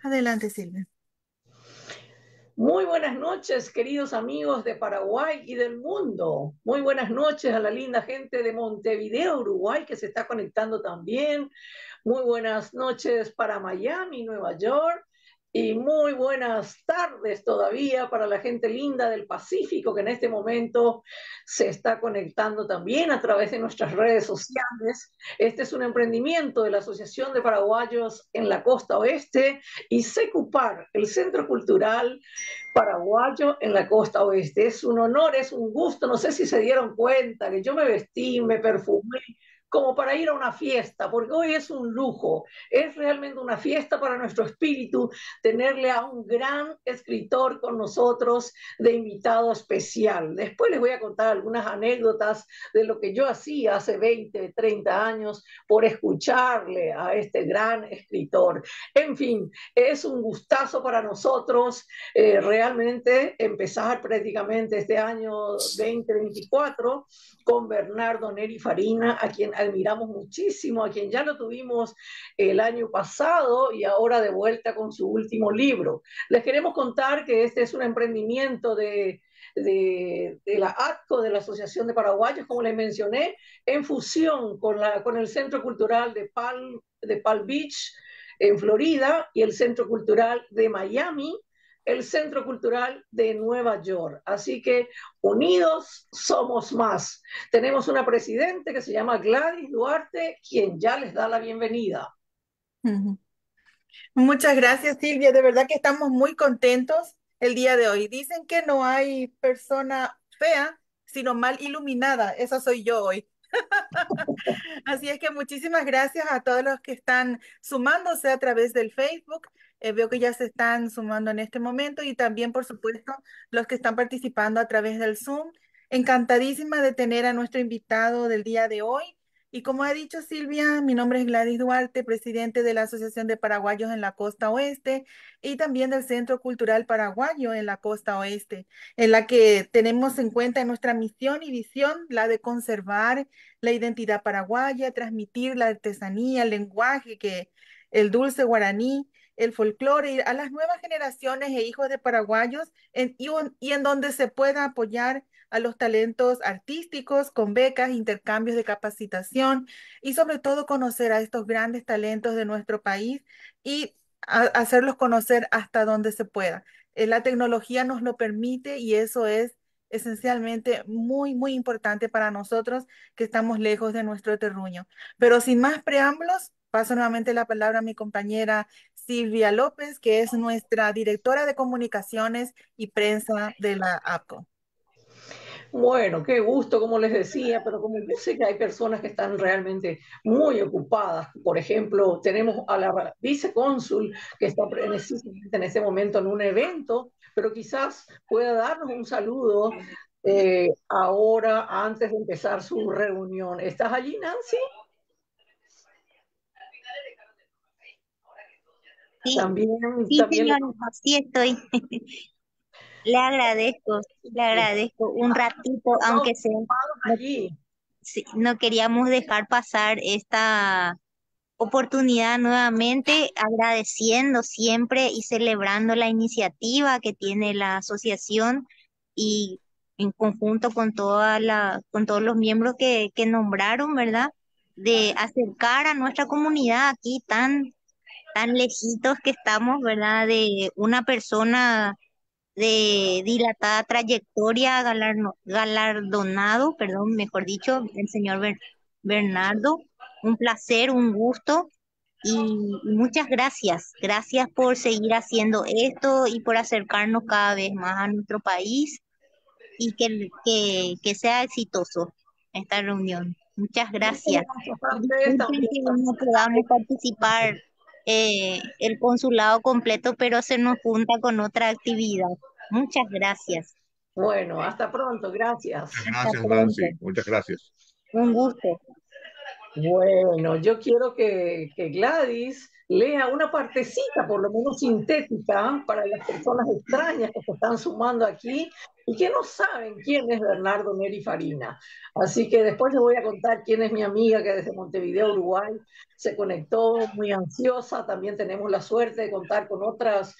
Adelante, Silvia. Muy buenas noches, queridos amigos de Paraguay y del mundo. Muy buenas noches a la linda gente de Montevideo, Uruguay, que se está conectando también. Muy buenas noches para Miami, Nueva York. Y muy buenas tardes todavía para la gente linda del Pacífico que en este momento se está conectando también a través de nuestras redes sociales. Este es un emprendimiento de la Asociación de Paraguayos en la Costa Oeste y Secupar, el Centro Cultural Paraguayo en la Costa Oeste. Es un honor, es un gusto. No sé si se dieron cuenta que yo me vestí, me perfumé como para ir a una fiesta, porque hoy es un lujo, es realmente una fiesta para nuestro espíritu tenerle a un gran escritor con nosotros de invitado especial. Después les voy a contar algunas anécdotas de lo que yo hacía hace 20, 30 años por escucharle a este gran escritor. En fin, es un gustazo para nosotros realmente empezar prácticamente este año 2024 con Bernardo Neri Farina, a quien admiramos muchísimo, a quien ya lo tuvimos el año pasado y ahora de vuelta con su último libro. Les queremos contar que este es un emprendimiento de la ATCO, de la Asociación de Paraguayos, como les mencioné, en fusión con el Centro Cultural de Palm Beach, en Florida, y el Centro Cultural de Miami, el Centro Cultural de Nueva York. Así que unidos somos más. Tenemos una presidente que se llama Gladys Duarte, quien ya les da la bienvenida. Ujú. Muchas gracias, Silvia. De verdad que estamos muy contentos el día de hoy. Dicen que no hay persona fea, sino mal iluminada. Esa soy yo hoy. Así es que muchísimas gracias a todos los que están sumándose a través del Facebook. Veo que ya se están sumando en este momento y también, por supuesto, los que están participando a través del Zoom. Encantadísima de tener a nuestro invitado del día de hoy. Y como ha dicho Silvia, mi nombre es Gladys Duarte, presidente de la Asociación de Paraguayos en la Costa Oeste y también del Centro Cultural Paraguayo en la Costa Oeste, en la que tenemos en cuenta nuestra misión y visión, la de conservar la identidad paraguaya, transmitir la artesanía, el lenguaje, el dulce guaraní, el folclore a las nuevas generaciones e hijos de paraguayos y en donde se pueda apoyar a los talentos artísticos con becas, intercambios de capacitación y sobre todo conocer a estos grandes talentos de nuestro país y hacerlos conocer hasta donde se pueda. La tecnología nos lo permite y eso es esencialmente muy, muy importante para nosotros que estamos lejos de nuestro terruño. Pero sin más preámbulos, paso nuevamente la palabra a mi compañera Silvia López, que es nuestra directora de comunicaciones y prensa de la APCO. Bueno, qué gusto, como les decía, pero como yo sé que hay personas que están realmente muy ocupadas. Por ejemplo, tenemos a la vicecónsul que está precisamente en este momento en un evento, pero quizás pueda darnos un saludo ahora antes de empezar su reunión. ¿Estás allí, Nancy? Sí, También, sí, también le señor, sí estoy. Le agradezco un ratito, estamos todos aunque sea, ocupados no, allí. sí, no queríamos dejar pasar esta oportunidad nuevamente, agradeciendo siempre y celebrando la iniciativa que tiene la asociación y en conjunto con con todos los miembros que nombraron, ¿verdad? De acercar a nuestra comunidad aquí tan lejitos que estamos, ¿verdad? De una persona de dilatada trayectoria, galardonado, perdón, mejor dicho, el señor Bernardo. Un placer, un gusto y muchas gracias. Gracias por seguir haciendo esto y por acercarnos cada vez más a nuestro país y que sea exitoso esta reunión. Muchas Muchas gracias. gracias a ustedes Disculpen también. que no podamos participar el consulado completo, pero se nos junta con otra actividad. Muchas gracias. Bueno, hasta pronto, gracias. Muchas Hasta gracias, pronto. Nancy. Muchas gracias. Un gusto. Bueno, yo quiero que Gladys lea una partecita, por lo menos sintética, para las personas extrañas que se están sumando aquí, y que no saben quién es Bernardo Neri Farina. Así que después les voy a contar quién es mi amiga que desde Montevideo, Uruguay, se conectó muy ansiosa. También tenemos la suerte de contar con otros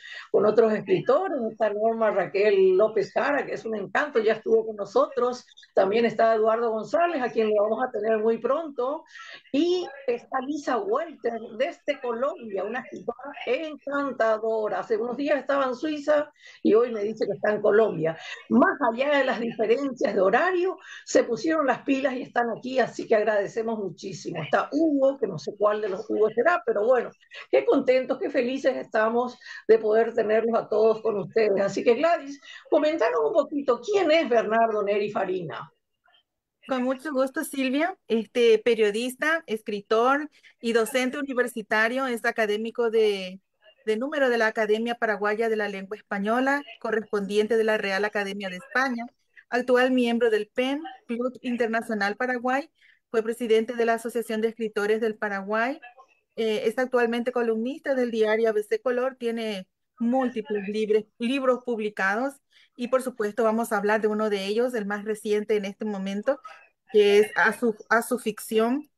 escritores. Está Norma Raquel López Jara, que es un encanto, ya estuvo con nosotros. También está Eduardo González, a quien le vamos a tener muy pronto. Y está Lisa Walter, desde Colombia, una escritora encantadora. Hace unos días estaba en Suiza y hoy me dice que está en Colombia. Más allá de las diferencias de horario, se pusieron las pilas y están aquí, así que agradecemos muchísimo. Está Hugo, que no sé cuál de los Hugo será, pero bueno, qué contentos, qué felices estamos de poder tenerlos a todos con ustedes. Así que Gladys, comentanos un poquito, ¿quién es Bernardo Neri Farina? Con mucho gusto, Silvia. Periodista, escritor y docente universitario, es académico de número de la Academia Paraguaya de la Lengua Española, correspondiente de la Real Academia de España, actual miembro del PEN, Club Internacional Paraguay, fue presidente de la Asociación de Escritores del Paraguay, es actualmente columnista del diario ABC Color, tiene múltiples libros publicados y por supuesto vamos a hablar de uno de ellos, el más reciente en este momento, que es a su ficción.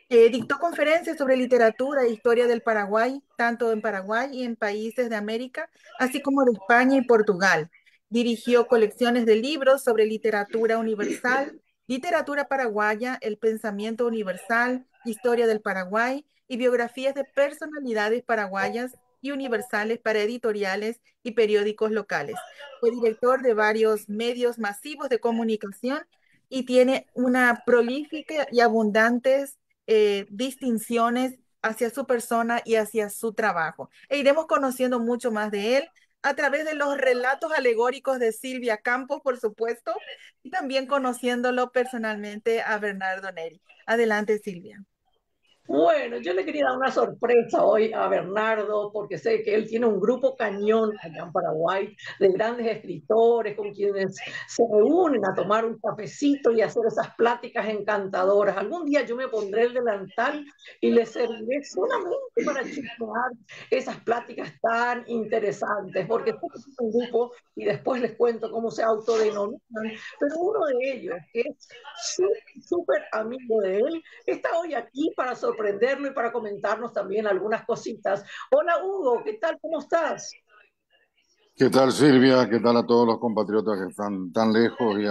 Dictó conferencias sobre literatura e historia del Paraguay, tanto en Paraguay y en países de América, así como de España y Portugal. Dirigió colecciones de libros sobre literatura universal, literatura paraguaya, el pensamiento universal, historia del Paraguay y biografías de personalidades paraguayas y universales para editoriales y periódicos locales. Fue director de varios medios masivos de comunicación y tiene una prolífica y abundantes distinciones hacia su persona y hacia su trabajo. E iremos conociendo mucho más de él a través de los relatos alegóricos de Silvia Campos, por supuesto, y también conociéndolo personalmente a Bernardo Neri. Adelante, Silvia. Bueno, yo le quería dar una sorpresa hoy a Bernardo, porque sé que él tiene un grupo cañón allá en Paraguay de grandes escritores con quienes se reúnen a tomar un cafecito y hacer esas pláticas encantadoras. Algún día yo me pondré el delantal y le serviré solamente para chismear esas pláticas tan interesantes, porque sé que tiene un grupo y después les cuento cómo se autodenominan, pero uno de ellos, que es súper amigo de él, está hoy aquí para sorprenderlo y para comentarnos también algunas cositas. Hola Hugo, ¿qué tal? ¿Cómo estás? ¿Qué tal, Silvia? ¿Qué tal a todos los compatriotas que están tan lejos y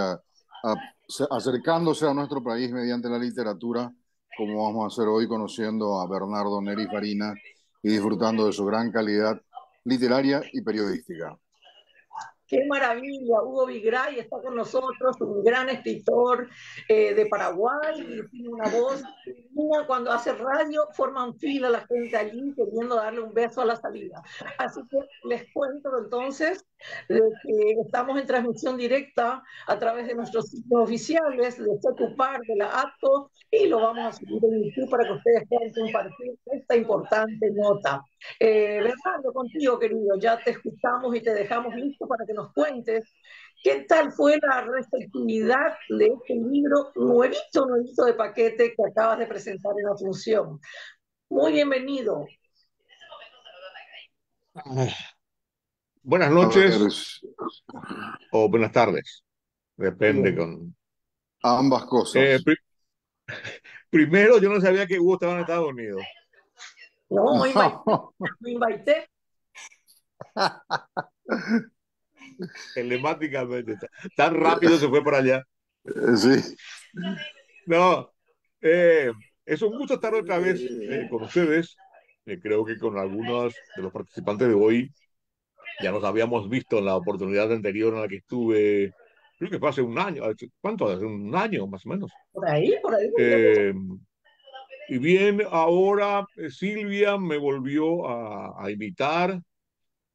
acercándose a nuestro país mediante la literatura, como vamos a hacer hoy conociendo a Bernardo Neri Farina y disfrutando de su gran calidad literaria y periodística? Qué maravilla, Hugo Vigray está con nosotros, un gran escritor de Paraguay, y tiene una voz divina. Cuando hace radio, forman fila la gente allí queriendo darle un beso a la salida. Así que les cuento entonces de que estamos en transmisión directa a través de nuestros sitios oficiales, de Secupar, de la ATCO, y lo vamos a subir en YouTube para que ustedes puedan compartir esta importante nota. Bernardo, contigo, querido, ya te escuchamos y te dejamos listo para que nos cuentes qué tal fue la receptividad de este libro nuevito, nuevito de paquete que acabas de presentar en la función. Muy bienvenido. Buenas A ver, noches o buenas tardes, depende Bien. con... ambas Eh, cosas. pri- Primero, yo no sabía que Hugo estaba en Estados Unidos. No, me invité. Telemáticamente, tan rápido se fue para allá. Sí. No, es un gusto estar otra vez con ustedes. Creo que con algunos de los participantes de hoy ya nos habíamos visto en la oportunidad anterior en la que estuve, creo que fue hace un año, ¿cuánto? Hace un año más o menos. Por ahí. Eh, Y bien, ahora Silvia me volvió a invitar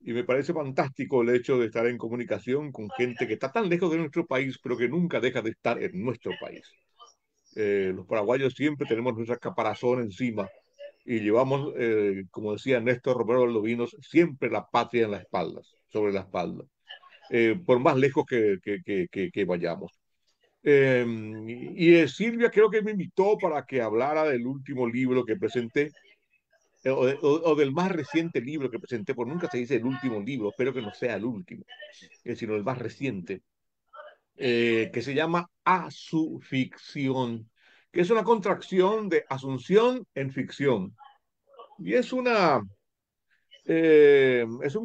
y me parece fantástico el hecho de estar en comunicación con gente que está tan lejos de nuestro país, pero que nunca deja de estar en nuestro país. Los paraguayos siempre tenemos nuestra caparazón encima y llevamos, como decía Néstor Romero Valdovinos, siempre la patria en las espaldas, sobre la espalda, por más lejos que vayamos. Eh, Silvia creo que me invitó para que hablara del último libro que presenté, o del más reciente libro que presenté, porque nunca se dice el último libro, espero que no sea el último, sino el más reciente, que se llama Asuficción, que es una contracción de Asunción en ficción. Y es un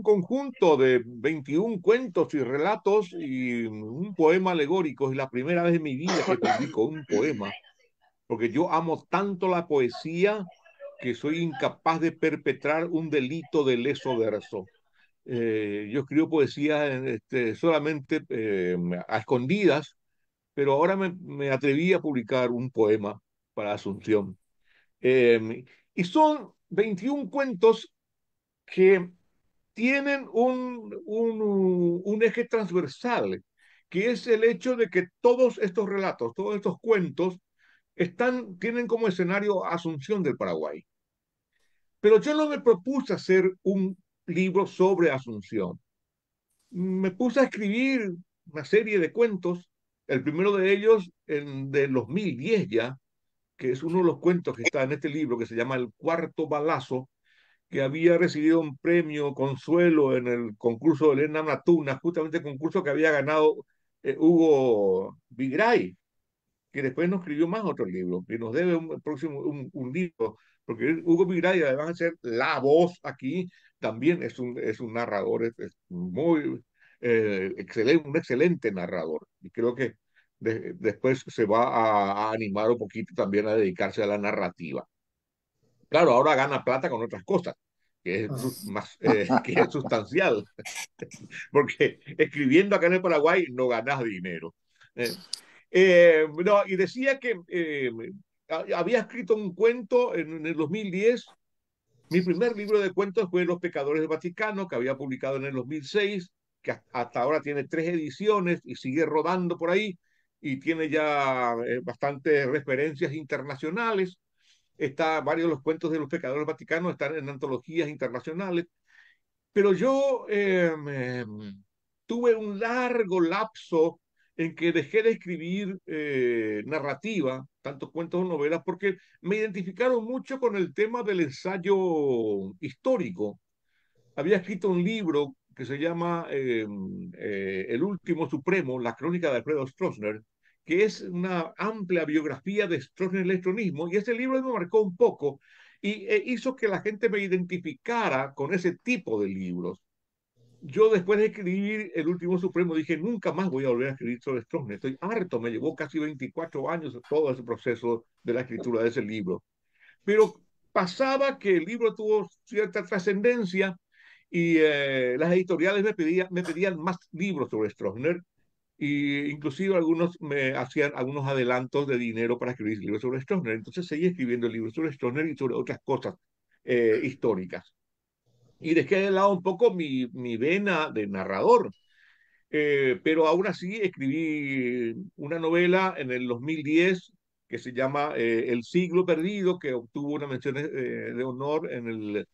conjunto de 21 cuentos y relatos y un poema alegórico. Es la primera vez en mi vida que publico un poema, porque yo amo tanto la poesía que soy incapaz de perpetrar un delito de leso verso. Yo escribo poesía solamente a escondidas, pero ahora me atreví a publicar un poema para Asunción. Y son 21 cuentos que tienen un eje transversal, que es el hecho de que todos estos relatos, todos estos cuentos, tienen como escenario Asunción del Paraguay. Pero yo no me propuse hacer un libro sobre Asunción. Me puse a escribir una serie de cuentos, el primero de ellos de 2010 ya, que es uno de los cuentos que está en este libro, que se llama El Cuarto Balazo, que había recibido un premio Consuelo en el concurso de Elena Natuna, justamente el concurso que había ganado Hugo Vigray, que después nos escribió más otro libro, que nos debe un libro, porque Hugo Vigray, además de ser la voz aquí, también es un narrador, es muy excelente, un excelente narrador. Y creo que después se va a animar un poquito también a dedicarse a la narrativa. Claro, ahora gana plata con otras cosas, que es más que es sustancial, porque escribiendo acá en el Paraguay no ganas dinero. Eh, no, y decía que había escrito un cuento en el 2010. Mi primer libro de cuentos fue Los Pecadores del Vaticano, que había publicado en el 2006, que hasta ahora tiene 3 ediciones y sigue rodando por ahí, y tiene ya bastantes referencias internacionales. Varios de los cuentos de los pecadores vaticanos están en antologías internacionales, pero yo tuve un largo lapso en que dejé de escribir narrativa, tanto cuentos o novelas, porque me identificaron mucho con el tema del ensayo histórico. Había escrito un libro que se llama El Último Supremo, la crónica de Alfredo Stroessner, que es una amplia biografía de Stroessner y el electronismo, y ese libro me marcó un poco y hizo que la gente me identificara con ese tipo de libros. Yo después de escribir El Último Supremo dije, nunca más voy a volver a escribir sobre Stroessner, estoy harto, me llevó casi 24 años todo ese proceso de la escritura de ese libro. Pero pasaba que el libro tuvo cierta trascendencia y las editoriales me pedían más libros sobre Stroessner, y inclusive algunos me hacían algunos adelantos de dinero para escribir libros sobre Stroessner. Entonces seguí escribiendo libros sobre Stroessner y sobre otras cosas históricas. Y dejé de lado un poco mi vena de narrador, pero aún así escribí una novela en el 2010 que se llama El siglo perdido, que obtuvo una mención de honor en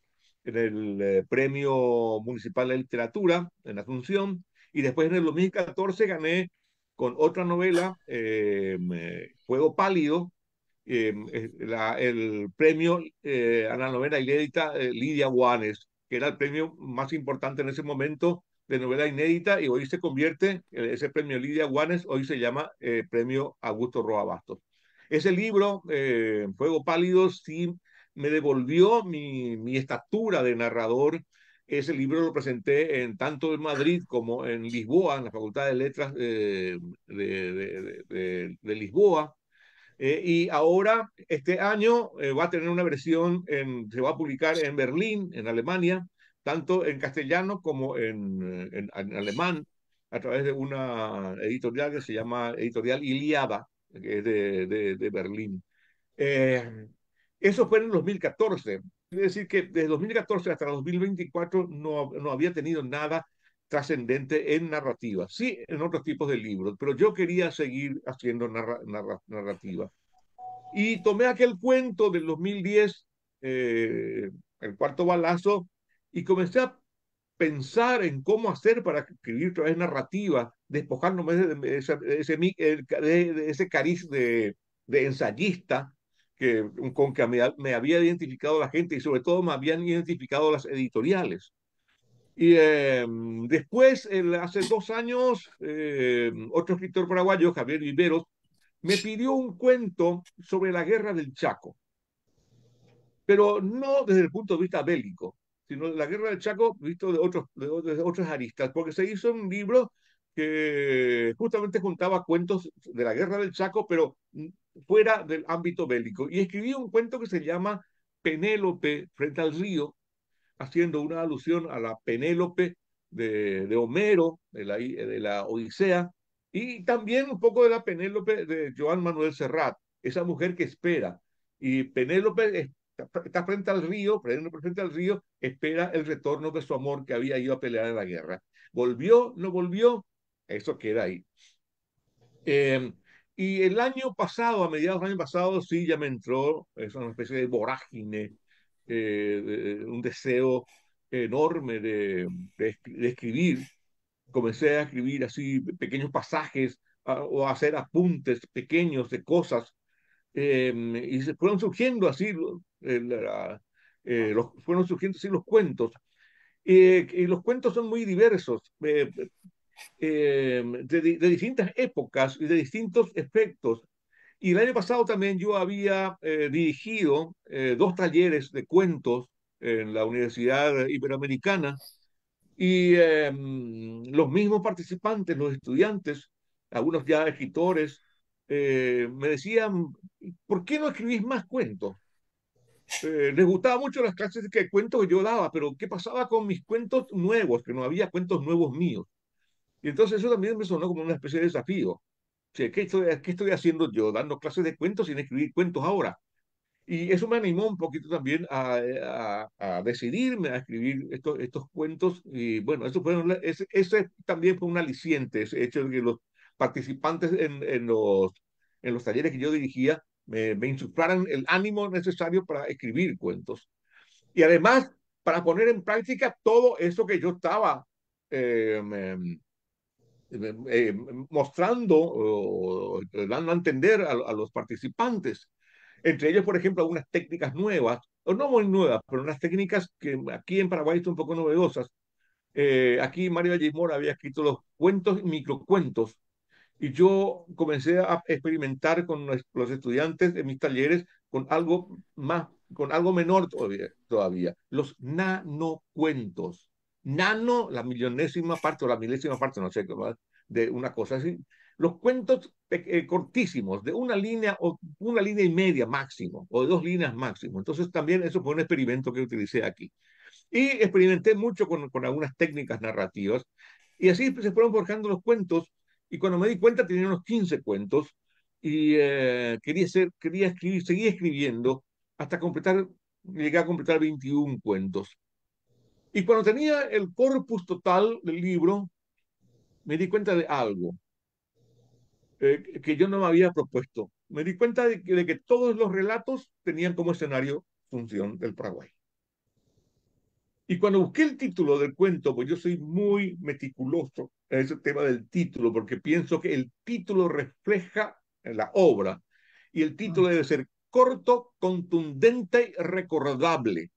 el Premio Municipal de Literatura en Asunción, y después en el 2014 gané con otra novela, Fuego Pálido, el premio a la novela inédita Lidia Guanes, que era el premio más importante en ese momento de novela inédita, y hoy se convierte, ese premio Lidia Guanes, hoy se llama Premio Augusto Roa Bastos. Ese libro, Fuego Pálido, sí me devolvió mi estatura de narrador. Ese libro lo presenté tanto en Madrid como en Lisboa, en la Facultad de Letras de Lisboa. Y ahora, este año, va a tener una versión, se va a publicar en Berlín, en Alemania, tanto en castellano como en alemán, a través de una editorial que se llama Editorial Iliada, que es de Berlín. Eh, Eso fue en el 2014. Quiere decir que desde 2014 hasta el 2024 no había tenido nada trascendente en narrativa. Sí, en otros tipos de libros, pero yo quería seguir haciendo narrativa. Y tomé aquel cuento del 2010, El Cuarto Balazo, y comencé a pensar en cómo hacer para escribir otra vez narrativa, despojándome de ese cariz de ensayista con que me había identificado la gente, y sobre todo me habían identificado las editoriales. Y después, hace 2 años, otro escritor paraguayo, Javier Viveros, me pidió un cuento sobre la guerra del Chaco, pero no desde el punto de vista bélico, sino la guerra del Chaco visto de otras aristas, porque se hizo un libro que justamente juntaba cuentos de la guerra del Chaco, pero fuera del ámbito bélico. Y escribí un cuento que se llama Penélope frente al río, haciendo una alusión a la Penélope de Homero, de la Odisea, y también un poco de la Penélope de Joan Manuel Serrat, esa mujer que espera. Y Penélope está frente al río, Penélope frente al río, espera el retorno de su amor que había ido a pelear en la guerra. ¿Volvió? ¿No volvió? Eso queda ahí. Eh, y el año pasado, a mediados del año pasado, sí, ya me entró, es una especie de vorágine, un deseo enorme de escribir. Comencé a escribir así pequeños pasajes o a hacer apuntes pequeños de cosas, y se fueron surgiendo así, fueron surgiendo así los cuentos. Y los cuentos son muy diversos. De distintas épocas y de distintos efectos. Y el año pasado también yo había dirigido 2 talleres de cuentos en la Universidad Iberoamericana y los mismos participantes, los estudiantes, algunos ya escritores, me decían, ¿por qué no escribís más cuentos? Les gustaba mucho las clases de cuentos que yo daba, pero ¿qué pasaba con mis cuentos nuevos? Que no había cuentos nuevos míos. Y entonces eso también me sonó como una especie de desafío. Che, qué estoy haciendo yo dando clases de cuentos sin escribir cuentos ahora? Y eso me animó un poquito también a decidirme a escribir estos cuentos. Y bueno, ese también fue un aliciente, ese hecho de que los participantes en los talleres que yo dirigía me insuflaran el ánimo necesario para escribir cuentos. Y además, para poner en práctica todo eso que yo estaba eh, mostrando o dando a entender a los participantes. Entre ellos, por ejemplo, algunas técnicas nuevas, o no muy nuevas, pero unas técnicas que aquí en Paraguay son un poco novedosas. Aquí Mario Vallimora había escrito los cuentos y microcuentos, y yo comencé a experimentar con los estudiantes de mis talleres con algo más, con algo menor todavía, los nanocuentos. Nano, la millonésima parte o la milésima parte, no sé cómo, de una cosa así. Los cuentos cortísimos, de una línea o una línea y media máximo, o de 2 líneas máximo. Entonces también eso fue un experimento que utilicé aquí. Y experimenté mucho con algunas técnicas narrativas. Y así se fueron forjando los cuentos. Y cuando me di cuenta tenía unos 15 cuentos. Y quería escribir, seguí escribiendo hasta completar, llegué a completar 21 cuentos. Y cuando tenía el corpus total del libro, me di cuenta de algo que yo no me había propuesto. Me di cuenta de que todos los relatos tenían como escenario Función del Paraguay. Y cuando busqué el título del cuento, pues yo soy muy meticuloso en ese tema del título, porque pienso que el título refleja la obra y el título debe ser corto, contundente y recordable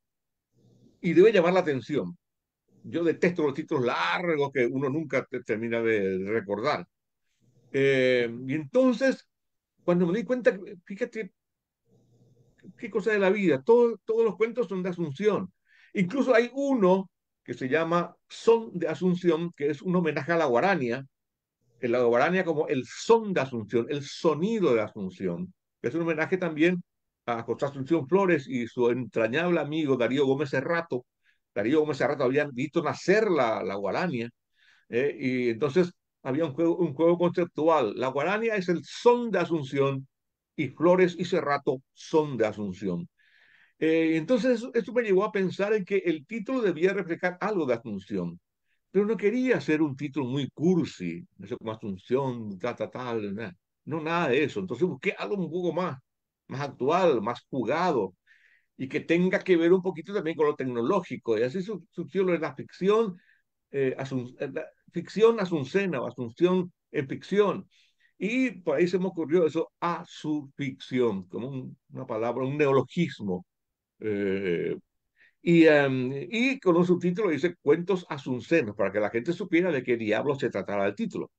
y debe llamar la atención. Yo detesto los títulos largos que uno nunca termina de recordar. Y entonces, cuando me di cuenta, fíjate qué cosa de la vida. Todos los cuentos son de Asunción. Incluso hay uno que se llama Son de Asunción, que es un homenaje a la guarania, en la guarania como el son de Asunción, el sonido de Asunción, que es un homenaje también a José Asunción Flores y su entrañable amigo Darío Gómez Serrato. Darío Gómez Serrato habían visto nacer la guarania, y entonces había un juego conceptual. La guarania es el son de Asunción y Flores y Serrato son de Asunción. Entonces, eso me llevó a pensar en que el título debía reflejar algo de Asunción, pero no quería hacer un título muy cursi, eso como Asunción, nada. No, nada de eso. Entonces busqué algo un poco más actual, más jugado, y que tenga que ver un poquito también con lo tecnológico. Y así surgió lo de la ficción, la ficción asuncena o Asunción en ficción. Y por ahí se me ocurrió eso, asuficción, como una palabra, un neologismo, eh, Y con un subtítulo dice Cuentos Asuncenos, para que la gente supiera de qué diablo se trataba el título,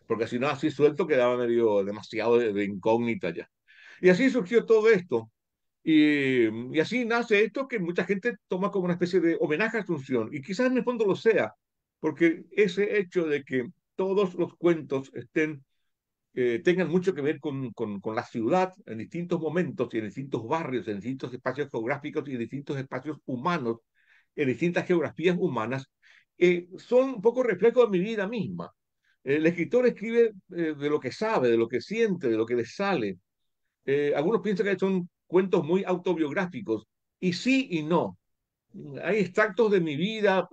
porque si no, así suelto quedaba medio demasiado de incógnita ya. Y así surgió todo esto. Y así nace esto que mucha gente toma como una especie de homenaje a Asunción, y quizás en el fondo lo sea, porque ese hecho de que todos los cuentos tengan mucho que ver con la ciudad en distintos momentos y en distintos barrios, en distintos espacios geográficos y en distintos espacios humanos, en distintas geografías humanas, son un poco reflejo de mi vida misma. El escritor escribe de lo que sabe, de lo que siente, de lo que le sale. Algunos piensan que son cuentos muy autobiográficos, y sí y no. Hay extractos de mi vida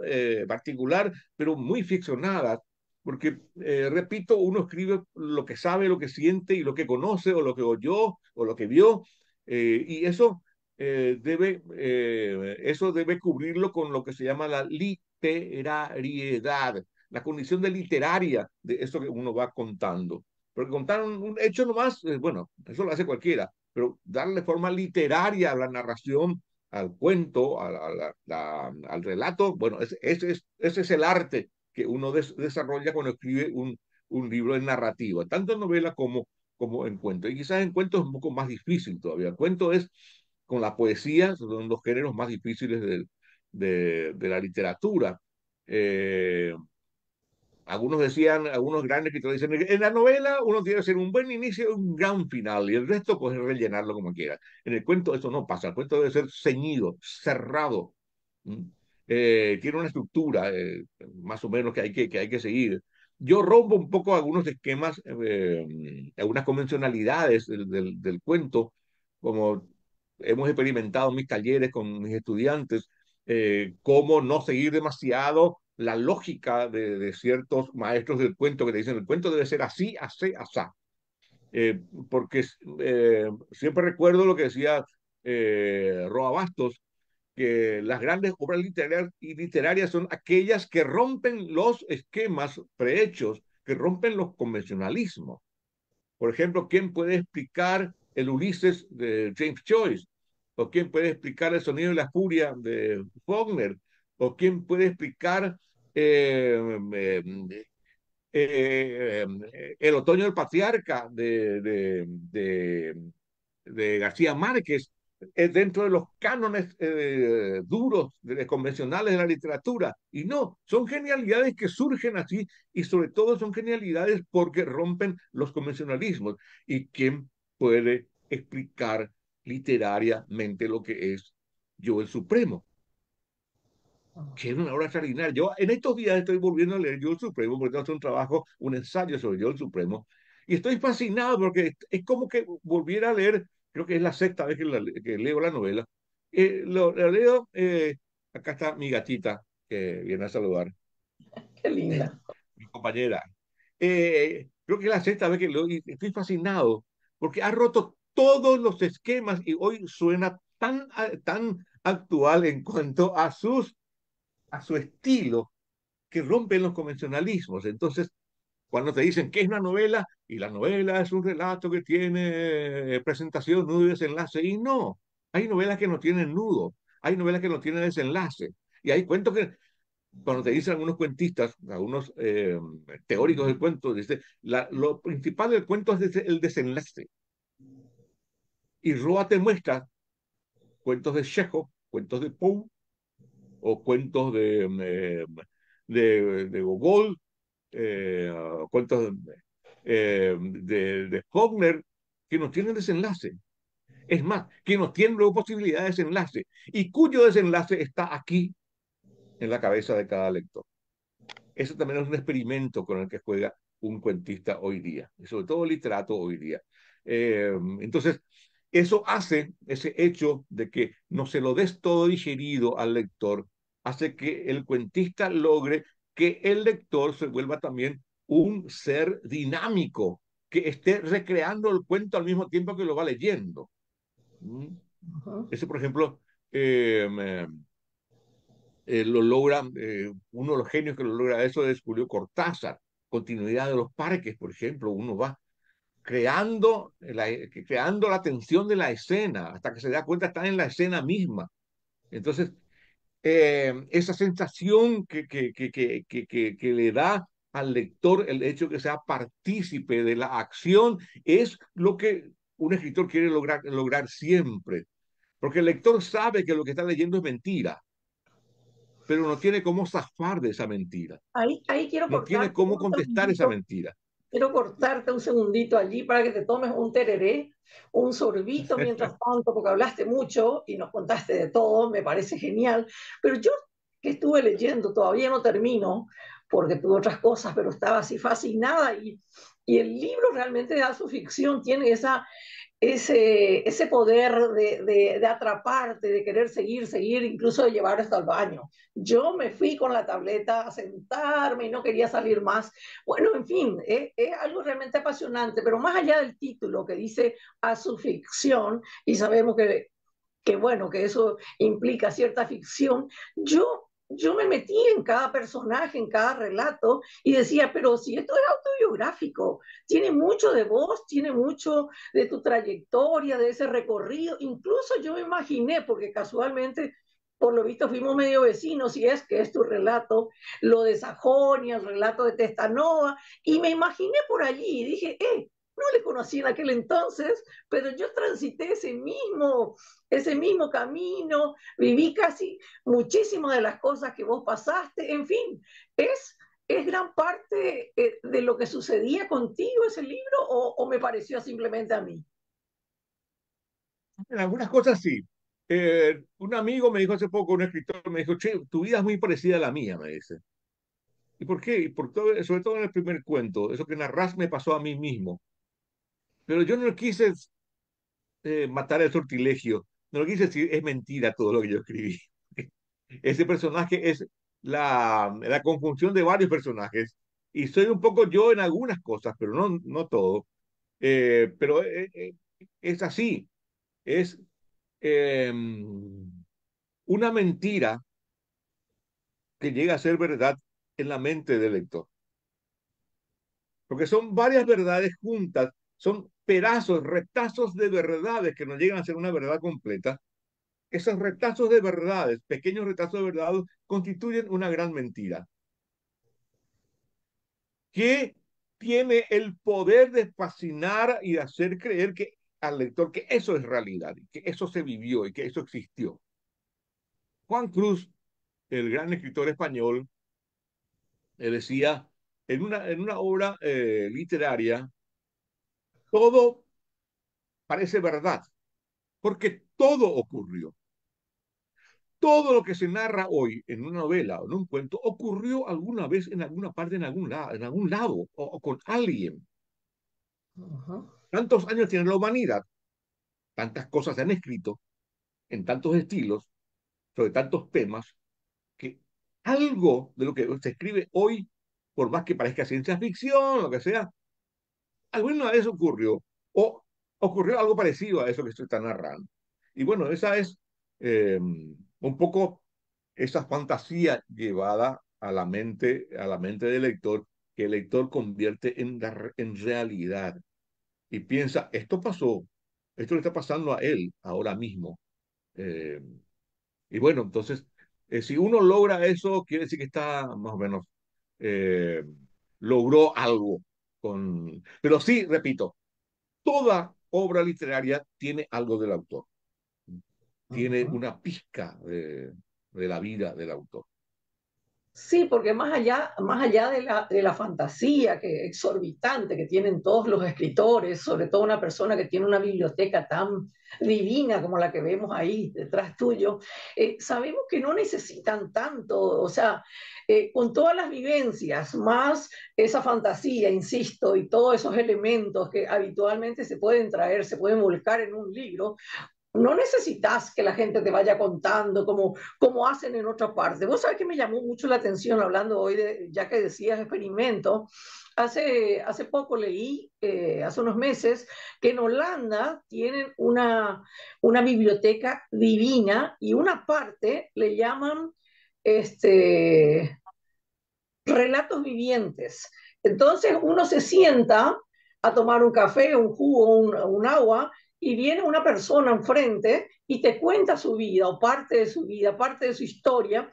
particular, pero muy ficcionadas, porque, repito, uno escribe lo que sabe, lo que siente y lo que conoce, o lo que oyó, o lo que vio, y eso debe cubrirlo con lo que se llama la literariedad, la condición de literaria de eso que uno va contando. Porque contar un hecho nomás, bueno, eso lo hace cualquiera, pero darle forma literaria a la narración, al cuento, al relato. Bueno, ese es el arte que uno desarrolla cuando escribe un libro de narrativa, tanto en novela como en cuento. Y quizás en cuento es un poco más difícil todavía. El cuento es, con la poesía, son los géneros más difíciles de la literatura. Eh, algunos grandes escritores dicen, en la novela uno tiene que hacer un buen inicio y un gran final, y el resto pues rellenarlo como quiera. En el cuento eso no pasa, el cuento debe ser ceñido, cerrado. ¿Mm? Tiene una estructura más o menos que hay que seguir. Yo rompo un poco algunos esquemas, algunas convencionalidades del cuento, como hemos experimentado en mis talleres con mis estudiantes, cómo no seguir demasiado la lógica de ciertos maestros del cuento que te dicen el cuento debe ser así, así, asá. Eh, Porque siempre recuerdo lo que decía Roa Bastos, que las grandes obras literarias son aquellas que rompen los esquemas prehechos, que rompen los convencionalismos. Por ejemplo, ¿quién puede explicar el Ulises de James Joyce? ¿O quién puede explicar el Sonido de la Furia de Faulkner? ¿O quién puede explicar eh, eh, El Otoño del Patriarca de García Márquez, dentro de los cánones duros, convencionales de la literatura? Y no, son genialidades que surgen así, y sobre todo son genialidades porque rompen los convencionalismos. ¿Y quién puede explicar literariamente lo que es Yo el Supremo? Que es una obra extraordinaria. Yo en estos días estoy volviendo a leer Yo el Supremo, porque tengo que hacer un trabajo, un ensayo sobre Yo el Supremo, y estoy fascinado porque es como que volviera a leer. Creo que es la sexta vez que leo la novela. Lo leo, acá está mi gatita que viene a saludar, Qué linda. mi compañera. Creo que es la sexta vez que leo y estoy fascinado porque ha roto todos los esquemas, y hoy suena tan actual en cuanto a su estilo, que rompen los convencionalismos. Entonces, cuando te dicen que es una novela, y la novela es un relato que tiene presentación, nudo y desenlace, y no, hay novelas que no tienen nudo, hay novelas que no tienen desenlace, y hay cuentos que, cuando te dicen algunos cuentistas, algunos teóricos del cuento, dice, lo principal del cuento es el desenlace. Y Roa te muestra cuentos de Chekhov, cuentos de Poe, o cuentos de Gogol, cuentos de Faulkner, que no tienen desenlace. Es más, que no tienen luego posibilidad de desenlace, y cuyo desenlace está aquí en la cabeza de cada lector. Eso también es un experimento con el que juega un cuentista hoy día, y sobre todo el literato hoy día. Entonces, eso hace, ese hecho de que no se lo des todo digerido al lector, hace que el cuentista logre que el lector se vuelva también un ser dinámico, que esté recreando el cuento al mismo tiempo que lo va leyendo. ¿Mm? Ujú. Eso, por ejemplo, eh, lo logra, uno de los genios que lo logra eso es Julio Cortázar. Continuidad de los parques, por ejemplo, uno va creando la tensión de la escena, hasta que se da cuenta está en la escena misma. Entonces, esa sensación que le da al lector el hecho de que sea partícipe de la acción es lo que un escritor quiere lograr siempre. Porque el lector sabe que lo que está leyendo es mentira, pero no tiene cómo zafar de esa mentira. Ahí quiero No tiene cortarte cómo un contestar esa segundito. mentira. Quiero cortarte un segundito allí para que te tomes un tereré, un sorbito mientras tanto, porque hablaste mucho y nos contaste de todo, me parece genial. Pero yo que estuve leyendo, todavía no termino, porque tuve otras cosas, pero estaba así fascinada y el libro realmente da su ficción, tiene ese poder de atraparte, de querer seguir, incluso de llevar hasta el baño. Yo me fui con la tableta a sentarme y no quería salir más. Bueno, en fin, es algo realmente apasionante, pero más allá del título que dice a su ficción, y sabemos que bueno, que eso implica cierta ficción, yo me metí en cada personaje, en cada relato, y decía, pero si esto es autobiográfico, tiene mucho de vos, tiene mucho de tu trayectoria, de ese recorrido, incluso yo me imaginé, porque casualmente por lo visto fuimos medio vecinos, y es que es tu relato, lo de Sajonia, el relato de Testanova, y me imaginé por allí y dije, no le conocí en aquel entonces, pero yo transité ese mismo camino, viví casi muchísimas de las cosas que vos pasaste, en fin, es gran parte de lo que sucedía contigo ese libro o me pareció simplemente a mí. En algunas cosas sí. Un amigo me dijo hace poco, un escritor, me dijo, che, tu vida es muy parecida a la mía, me dice. ¿Y por qué? Y por todo, sobre todo en el primer cuento, eso que narras me pasó a mí mismo. Pero yo no quise matar el sortilegio, no lo quise decir, es mentira todo lo que yo escribí. Ese personaje es la conjunción de varios personajes y soy un poco yo en algunas cosas, pero no todo. Pero es así, es eh, una mentira que llega a ser verdad en la mente del lector. Porque son varias verdades juntas, son pedazos, retazos de verdades que no llegan a ser una verdad completa. Esos retazos de verdades, pequeños retazos de verdad, constituyen una gran mentira que tiene el poder de fascinar y de hacer creer al lector que eso es realidad, que eso se vivió y que eso existió. Juan Cruz, el gran escritor español, decía en una obra literaria, todo parece verdad, porque todo ocurrió. Todo lo que se narra hoy en una novela o en un cuento ocurrió alguna vez en alguna parte, en algún lado o con alguien. Uh -huh. Tantos años tiene la humanidad, tantas cosas se han escrito en tantos estilos, sobre tantos temas, que algo de lo que se escribe hoy, por más que parezca ciencia ficción, lo que sea, alguna vez ocurrió, o ocurrió algo parecido a eso que se está narrando. Y bueno, esa es un poco esa fantasía llevada a la mente del lector, que el lector convierte en realidad y piensa, esto pasó, esto le está pasando a él ahora mismo. Eh, y bueno, entonces, si uno logra eso, quiere decir que está más o menos, eh, logró algo con... Pero sí, repito, toda obra literaria tiene algo del autor, Uh tiene -huh. una pizca de la vida del autor. Sí, porque más allá de la fantasía que, exorbitante que tienen todos los escritores, sobre todo una persona que tiene una biblioteca tan divina como la que vemos ahí detrás tuyo, sabemos que no necesitan tanto, o sea, con todas las vivencias, más esa fantasía, insisto, y todos esos elementos que habitualmente se pueden traer, se pueden volcar en un libro, no necesitas que la gente te vaya contando como hacen en otra parte. Vos sabés que me llamó mucho la atención hablando hoy, ya que decías experimento. Hace poco leí, hace unos meses, que en Holanda tienen una biblioteca divina y una parte le llaman relatos vivientes. Entonces uno se sienta a tomar un café, un jugo, un agua y viene una persona enfrente y te cuenta su vida o parte de su vida, parte de su historia,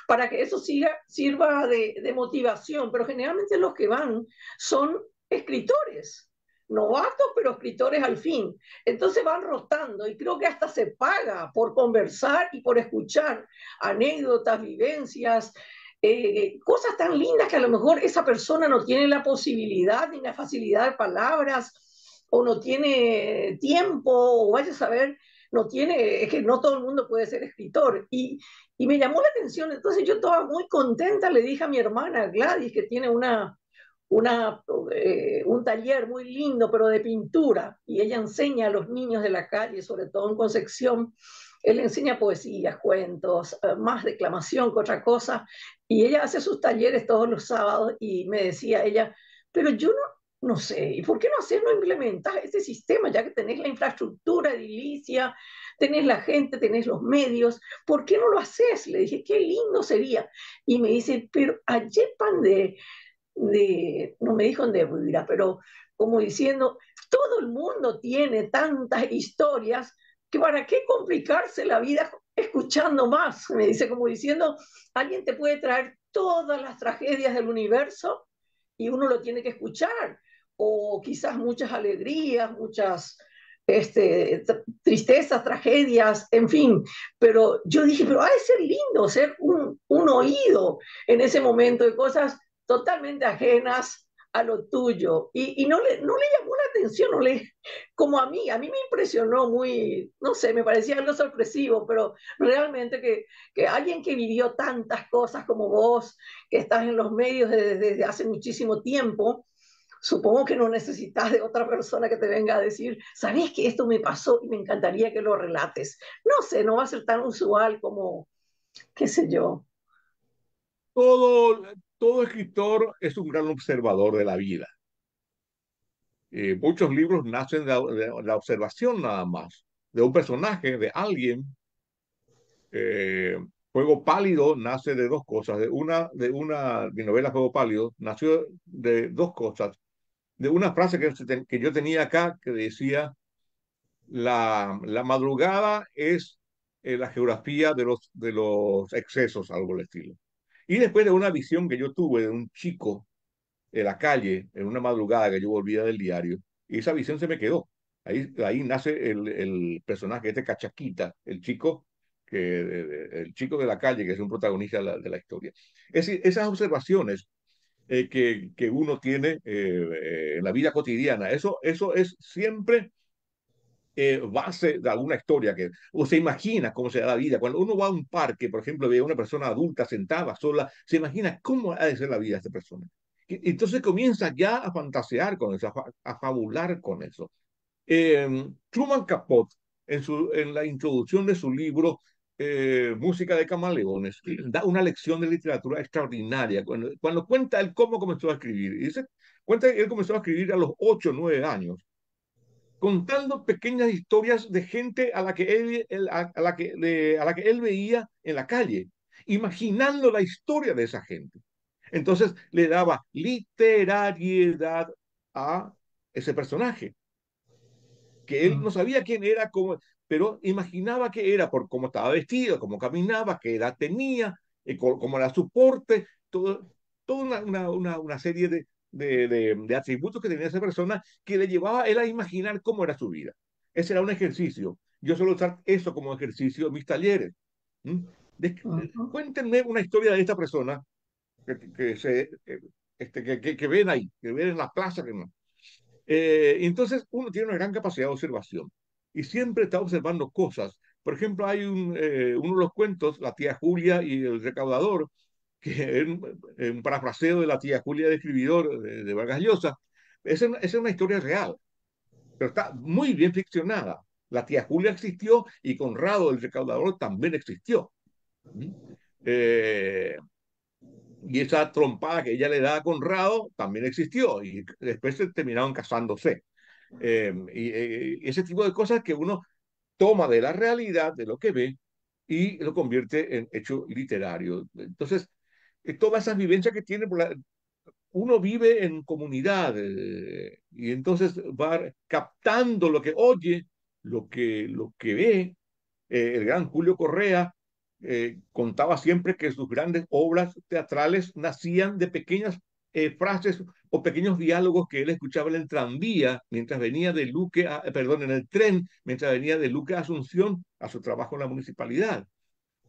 para que eso sirva de motivación. Pero generalmente los que van son escritores, novatos, pero escritores al fin. Entonces van rotando y creo que hasta se paga por conversar y por escuchar anécdotas, vivencias, cosas tan lindas que a lo mejor esa persona no tiene la posibilidad ni la facilidad de palabras o no tiene tiempo o vaya a saber, no tiene, es que no todo el mundo puede ser escritor. Y me llamó la atención, entonces yo estaba muy contenta, le dije a mi hermana Gladys, que tiene un taller muy lindo, pero de pintura, y ella enseña a los niños de la calle, sobre todo en Concepción, él enseña poesías, cuentos, más declamación que otra cosa, y ella hace sus talleres todos los sábados, y me decía ella, pero yo no sé, ¿y por qué no hacer, no implementar este sistema, ya que tenés la infraestructura edilicia, tenés la gente, tenés los medios, ¿por qué no lo haces? Le dije, qué lindo sería. Y me dice, pero ayer pan no me dijo en Débora, pero como diciendo, todo el mundo tiene tantas historias que para qué complicarse la vida escuchando más, me dice, como diciendo, alguien te puede traer todas las tragedias del universo y uno lo tiene que escuchar, o quizás muchas alegrías, muchas tristezas, tragedias, en fin, pero yo dije, pero ha de ser lindo ser un oído en ese momento de cosas totalmente ajenas a lo tuyo. Y no le llamó la atención, como a mí me impresionó muy, no sé, me parecía algo sorpresivo, pero realmente que alguien que vivió tantas cosas como vos, que estás en los medios desde hace muchísimo tiempo, supongo que no necesitas de otra persona que te venga a decir, ¿sabés que esto me pasó y me encantaría que lo relates? No sé, no va a ser tan usual como, qué sé yo. Todo, todo escritor es un gran observador de la vida. Muchos libros nacen de la observación nada más, de un personaje, de alguien. Eh, Fuego Pálido nace de dos cosas. Mi novela Fuego Pálido nació de dos cosas. De una frase que yo tenía acá que decía, la madrugada es la geografía de los excesos, algo del estilo. Y después de una visión que yo tuve de un chico en la calle, en una madrugada que yo volvía del diario, y esa visión se me quedó. Ahí nace el personaje, este Cachaquita, el chico de la calle, que es un protagonista de la historia. Es decir, esas observaciones que uno tiene en la vida cotidiana, eso es siempre base de alguna historia o se imagina cómo será la vida. Cuando uno va a un parque, por ejemplo, ve a una persona adulta sentada sola, se imagina cómo ha de ser la vida de esta persona. Y entonces comienza ya a fantasear con eso, a fabular con eso. Truman Capote, en la introducción de su libro Música de Camaleones, da una lección de literatura extraordinaria. Cuando cuenta él cómo comenzó a escribir, y cuenta que él comenzó a escribir a los 8 o 9 años contando pequeñas historias de gente a la que él veía en la calle, imaginando la historia de esa gente. Entonces le daba literariedad a ese personaje, que él no sabía quién era, pero imaginaba que era por cómo estaba vestido, cómo caminaba, qué edad tenía, cómo era su porte, toda una serie de atributos que tenía esa persona que le llevaba a él a imaginar cómo era su vida. Ese era un ejercicio. Yo suelo usar eso como ejercicio en mis talleres. ¿Mm? Cuéntenme una historia de esta persona que ven ahí, que ven en la plaza. Entonces uno tiene una gran capacidad de observación y siempre está observando cosas. Por ejemplo, hay uno de los cuentos, La tía Julia y el recaudador, que es un parafraseo de La tía Julia de escribidor de Vargas Llosa. Esa es una historia real, pero está muy bien ficcionada. La tía Julia existió y Conrado el recaudador también existió. ¿Mm? Eh, y esa trompada que ella le da a Conrado también existió y después se terminaron casándose. Ese tipo de cosas que uno toma de la realidad, de lo que ve, y lo convierte en hecho literario. Entonces, todas esas vivencias que tiene, uno vive en comunidad y entonces va captando lo que oye lo que ve. El gran Julio Correa contaba siempre que sus grandes obras teatrales nacían de pequeñas frases o pequeños diálogos que él escuchaba en el tranvía mientras venía de Luque, perdón, en el tren, mientras venía de Luque a Asunción a su trabajo en la municipalidad.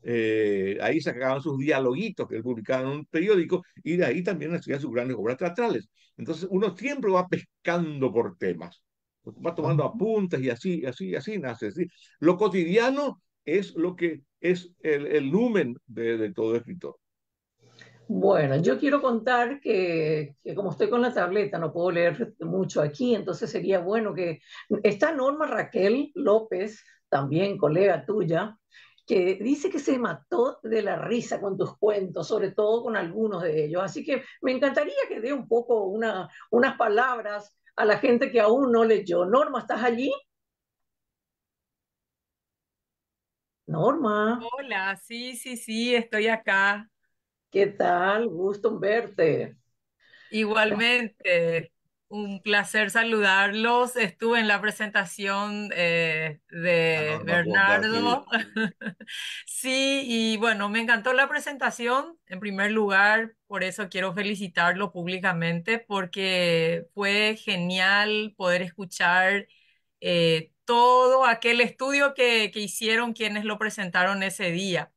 Ahí sacaban sus dialoguitos que él publicaba en un periódico y de ahí también hacían sus grandes obras teatrales. Entonces uno siempre va pescando por temas, va tomando apuntes y así, así, así nace. ¿Sí? Lo cotidiano es lo que es el lumen de todo escritor. Bueno, yo quiero contar que como estoy con la tableta, no puedo leer mucho aquí, entonces sería bueno que está Norma Raquel López, también colega tuya, que dice que se mató de la risa con tus cuentos, sobre todo con algunos de ellos. Así que me encantaría que dé un poco unas palabras a la gente que aún no leyó. Norma, ¿estás allí? Norma, Hola, sí, sí, sí, estoy acá. ¿qué tal? Gusto en verte. Igualmente, un placer saludarlos. Estuve en la presentación La de Norma Cota, sí. Bernardo. Sí, y bueno, me encantó la presentación. En primer lugar, por eso quiero felicitarlo públicamente, porque fue genial poder escuchar todo aquel estudio que hicieron quienes lo presentaron ese día.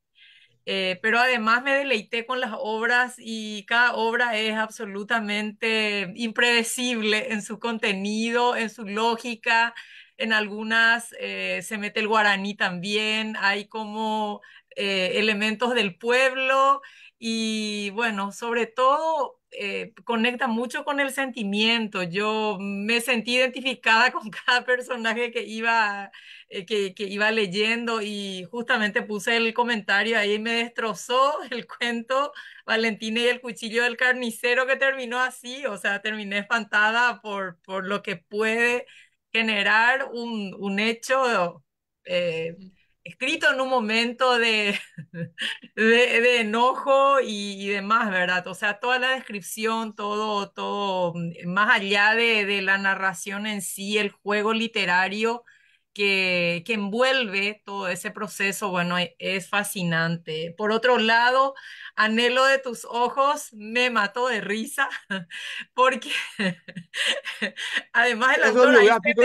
Pero además me deleité con las obras y cada obra es absolutamente impredecible en su contenido, en su lógica. En algunas se mete el guaraní también, hay como elementos del pueblo y bueno, sobre todo conecta mucho con el sentimiento. Yo me sentí identificada con cada personaje que iba leyendo y justamente puse el comentario ahí y me destrozó el cuento Valentina y el cuchillo del carnicero que terminó así, o sea, terminé espantada por lo que puede generar un hecho eh, escrito en un momento de enojo y demás, ¿verdad? O sea, toda la descripción, todo, más allá de la narración en sí, el juego literario que envuelve todo ese proceso, bueno, es fascinante. Por otro lado, Anhelo de tus ojos me mató de risa, porque además el Eso es autor ahí se biográfico,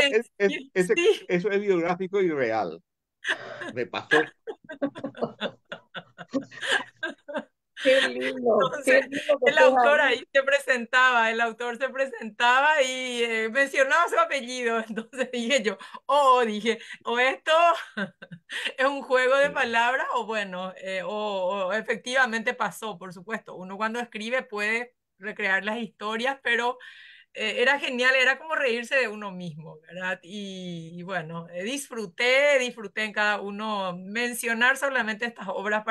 sí, eso es biográfico y real. Me pasó. Qué entonces, lindo que el estés autor ahí. ahí se presentaba, el autor se presentaba y mencionaba su apellido. Entonces dije yo, dije, o esto es un juego de palabras o bueno, o efectivamente pasó, por supuesto. Uno cuando escribe puede recrear las historias, pero era genial, era como reírse de uno mismo, ¿verdad? Y bueno, disfruté en cada uno mencionar solamente estas obras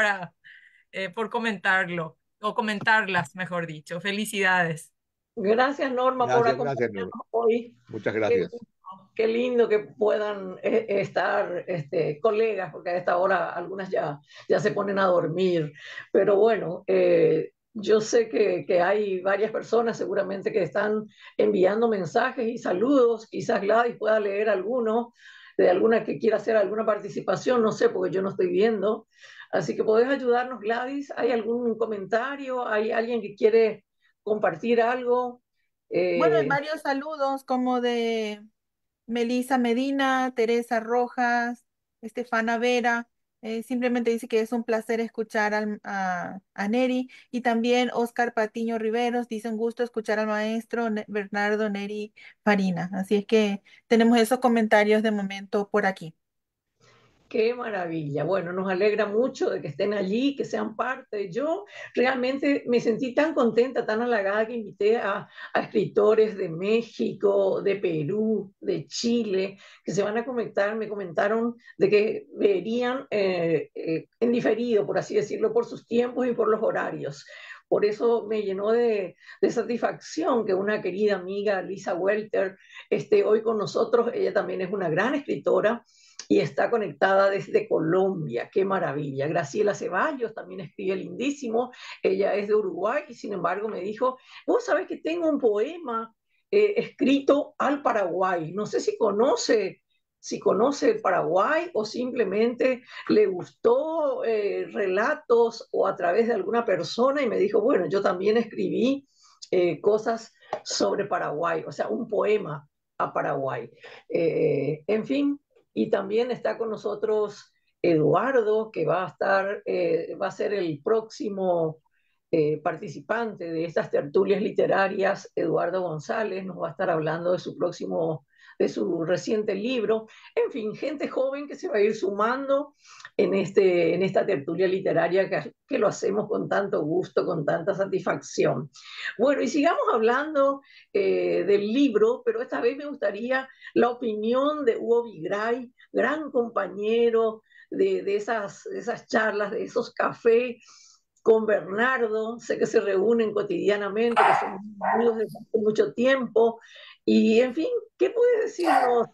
por comentarlo, o comentarlas, mejor dicho. Felicidades. Gracias, Norma, por Gracias, gracias, acompañarnos Nora. hoy. Muchas Qué gracias. lindo, qué lindo que puedan estar colegas, porque a esta hora algunas ya se ponen a dormir. Pero bueno, yo sé que hay varias personas seguramente que están enviando mensajes y saludos. Quizás Gladys pueda leer alguno, de alguna que quiera hacer alguna participación, no sé, porque yo no estoy viendo. Así que podés ayudarnos, Gladys. ¿Hay algún comentario? ¿Hay alguien que quiere compartir algo? Bueno, hay Eh, varios saludos como de Melisa Medina, Teresa Rojas, Estefana Vera. Simplemente dice que es un placer escuchar a Neri. Y también Oscar Patiño Riveros dice un gusto escuchar al maestro Bernardo Neri Farina. Así es que tenemos esos comentarios de momento por aquí. Qué maravilla. Bueno, nos alegra mucho de que estén allí, que sean parte. Yo realmente me sentí tan contenta, tan halagada que invité a escritores de México, de Perú, de Chile, que se van a conectar. Me comentaron de que verían en diferido, por así decirlo, por sus tiempos y por los horarios. Por eso me llenó de satisfacción que una querida amiga, Lisa Welter, esté hoy con nosotros. Ella también es una gran escritora y está conectada desde Colombia. Qué maravilla. Graciela Ceballos también escribe lindísimo. Ella es de Uruguay y sin embargo me dijo, vos sabés que tengo un poema escrito al Paraguay. No sé si conoce si conoce Paraguay o simplemente le gustó relatos o a través de alguna persona y me dijo, bueno, yo también escribí cosas sobre Paraguay, o sea, un poema a Paraguay. En fin, y también está con nosotros Eduardo, que va a ser el próximo participante de estas tertulias literarias. Eduardo González nos va a estar hablando de su reciente libro. En fin, gente joven que se va a ir sumando en esta tertulia literaria que lo hacemos con tanto gusto, con tanta satisfacción. Bueno, y sigamos hablando del libro, pero esta vez me gustaría la opinión de Hugo Vigray, gran compañero de esas charlas, de esos cafés con Bernardo, sé que se reúnen cotidianamente, que son amigos desde hace mucho tiempo, y en fin, ¿qué puedes decirnos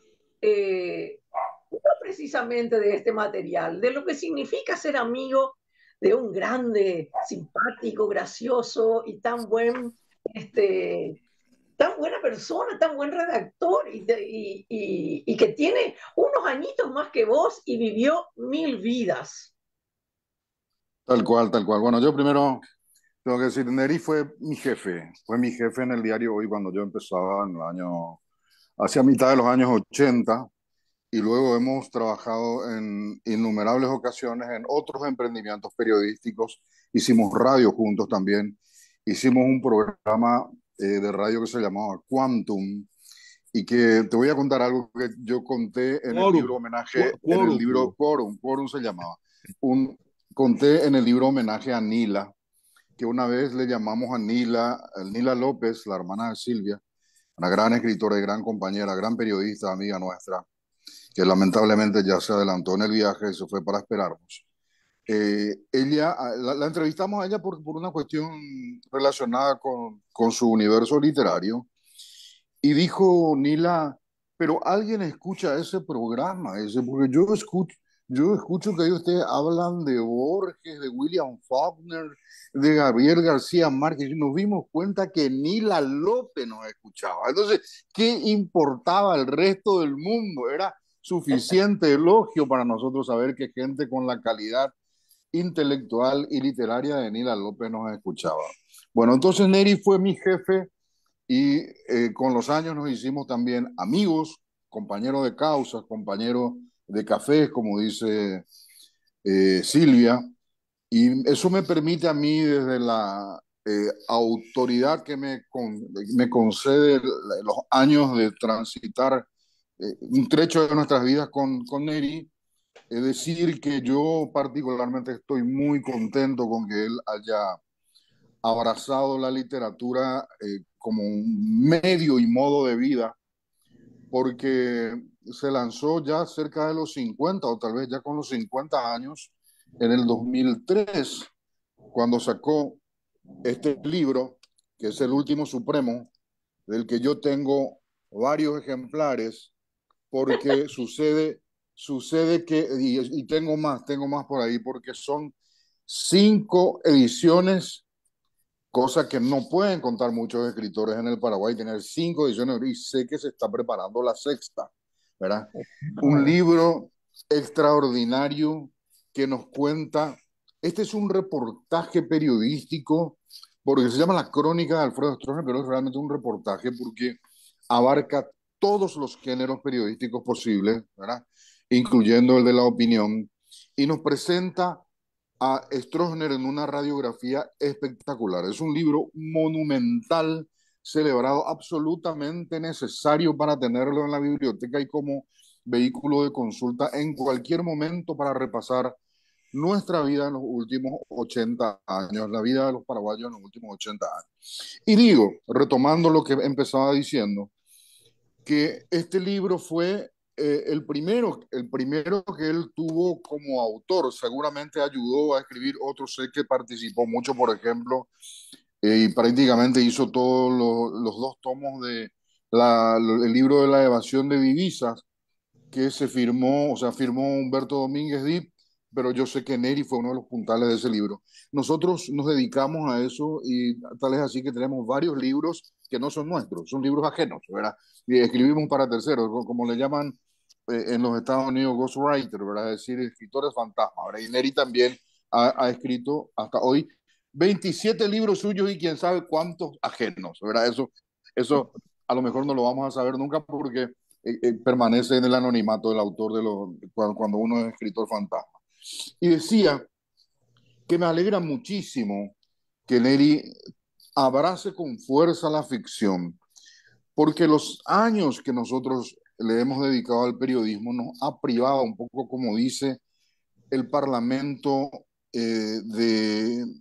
no precisamente de este material, de lo que significa ser amigo de un grande, simpático, gracioso y tan buena persona, tan buen redactor y que tiene unos añitos más que vos y vivió 1000 vidas? Tal cual, tal cual. Bueno, yo primero tengo que decir, Neri fue mi jefe en el diario Hoy cuando yo empezaba en el año, hacia mitad de los años 80, y luego hemos trabajado en innumerables ocasiones en otros emprendimientos periodísticos. Hicimos radio juntos también. Hicimos un programa de radio que se llamaba Quantum, y que te voy a contar algo que yo conté en el libro Quórum, homenaje, en el quórum, libro digo. Quorum se llamaba. Un, Conté en el libro homenaje a Nila, que una vez le llamamos a Nila López, la hermana de Silvia, una gran escritora y gran compañera, gran periodista, amiga nuestra, que lamentablemente ya se adelantó en el viaje y se fue para esperarnos. La entrevistamos a ella por una cuestión relacionada con su universo literario, y dijo Nila, pero alguien escucha ese programa, ese, porque yo escucho que ellos ustedes hablan de Borges, de William Faulkner, de Gabriel García Márquez, y nos dimos cuenta que Nila López nos escuchaba. Entonces, ¿qué importaba el resto del mundo? Era suficiente elogio para nosotros saber que gente con la calidad intelectual y literaria de Nila López nos escuchaba. Bueno, entonces Neri fue mi jefe, y con los años nos hicimos también amigos, compañeros de causas, compañeros de cafés, como dice Silvia, y eso me permite a mí, desde la autoridad que me concede los años de transitar un trecho de nuestras vidas con Neri, es decir que yo particularmente estoy muy contento con que él haya abrazado la literatura como un medio y modo de vida, porque se lanzó ya cerca de los 50, o tal vez ya con los 50 años, en el 2003, cuando sacó este libro, que es El Último Supremo, del que yo tengo varios ejemplares, porque sucede que, y tengo más por ahí, porque son 5 ediciones, cosa que no pueden contar muchos escritores en el Paraguay, tener 5 ediciones, y sé que se está preparando la sexta, ¿verdad? Un No, libro extraordinario que nos cuenta, este es un reportaje periodístico, porque se llama La Crónica de Alfredo Stroessner, pero es realmente un reportaje porque abarca todos los géneros periodísticos posibles, ¿verdad? Incluyendo el de la opinión, y nos presenta a Stroessner en una radiografía espectacular. Es un libro monumental, celebrado, absolutamente necesario para tenerlo en la biblioteca y como vehículo de consulta en cualquier momento para repasar nuestra vida en los últimos 80 años, la vida de los paraguayos en los últimos 80 años. Y digo, retomando lo que empezaba diciendo, que este libro fue el primero que él tuvo como autor. Seguramente ayudó a escribir otros, sé que participó mucho, por ejemplo, y prácticamente hizo todos los 2 tomos de el libro de la evasión de divisas, que se firmó, o sea, firmó Humberto Domínguez Dip, pero yo sé que Neri fue uno de los puntales de ese libro. Nosotros nos dedicamos a eso, y tal es así que tenemos varios libros que no son nuestros, son libros ajenos, ¿verdad? Y escribimos para terceros, como le llaman en los Estados Unidos ghostwriter, ¿verdad? Es decir, escritores fantasma, ¿verdad? Y Neri también ha escrito hasta hoy 27 libros suyos y quién sabe cuántos ajenos, ¿verdad? Eso a lo mejor no lo vamos a saber nunca porque permanece en el anonimato del autor cuando uno es escritor fantasma. Y decía que me alegra muchísimo que Neri abrace con fuerza la ficción, porque los años que nosotros le hemos dedicado al periodismo nos ha privado un poco, como dice el Parlamento, del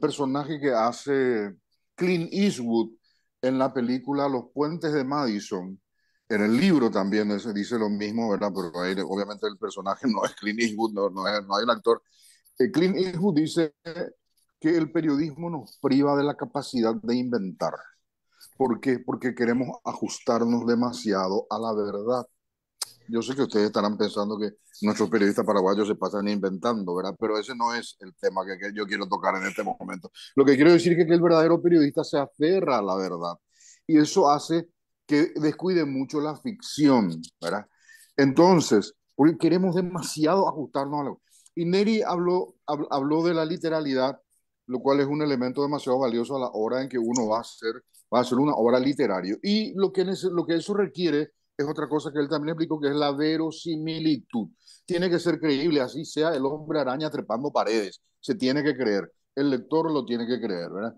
personaje que hace Clint Eastwood en la película Los Puentes de Madison. En el libro también se dice lo mismo, ¿verdad? Pero ahí, obviamente el personaje no es Clint Eastwood, no hay un actor. Clint Eastwood dice que el periodismo nos priva de la capacidad de inventar. ¿Por qué? Porque queremos ajustarnos demasiado a la verdad. Yo sé que ustedes estarán pensando que nuestros periodistas paraguayos se pasan inventando, ¿verdad? Pero ese no es el tema que yo quiero tocar en este momento. Lo que quiero decir es que el verdadero periodista se aferra a la verdad y eso hace que descuide mucho la ficción, ¿verdad? Entonces, porque queremos demasiado ajustarnos a lo... Y Neri habló de la literalidad, lo cual es un elemento demasiado valioso a la hora en que uno va a hacer una obra literaria. Y lo que eso requiere es otra cosa que él también explicó, que es la verosimilitud. Tiene que ser creíble, así sea el hombre araña trepando paredes. Se tiene que creer. El lector lo tiene que creer, ¿verdad?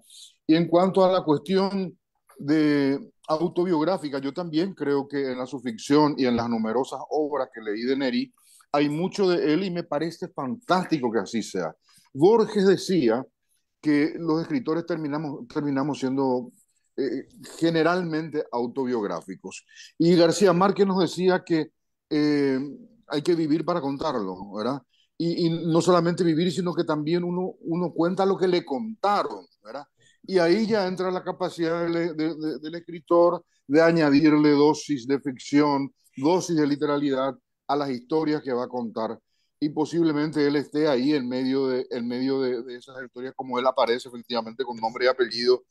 Y en cuanto a la cuestión de autobiográfica, yo también creo que en la subficción y en las numerosas obras que leí de Neri, hay mucho de él y me parece fantástico que así sea. Borges decía que los escritores terminamos siendo eh, generalmente autobiográficos. Y García Márquez nos decía que eh, hay que vivir para contarlo, ¿verdad? Y no solamente vivir, sino que también uno cuenta lo que le contaron, ¿verdad? Y ahí ya entra la capacidad del escritor de añadirle dosis de ficción, dosis de literalidad a las historias que va a contar y posiblemente él esté ahí en medio de esas historias como él aparece efectivamente con nombre y apellido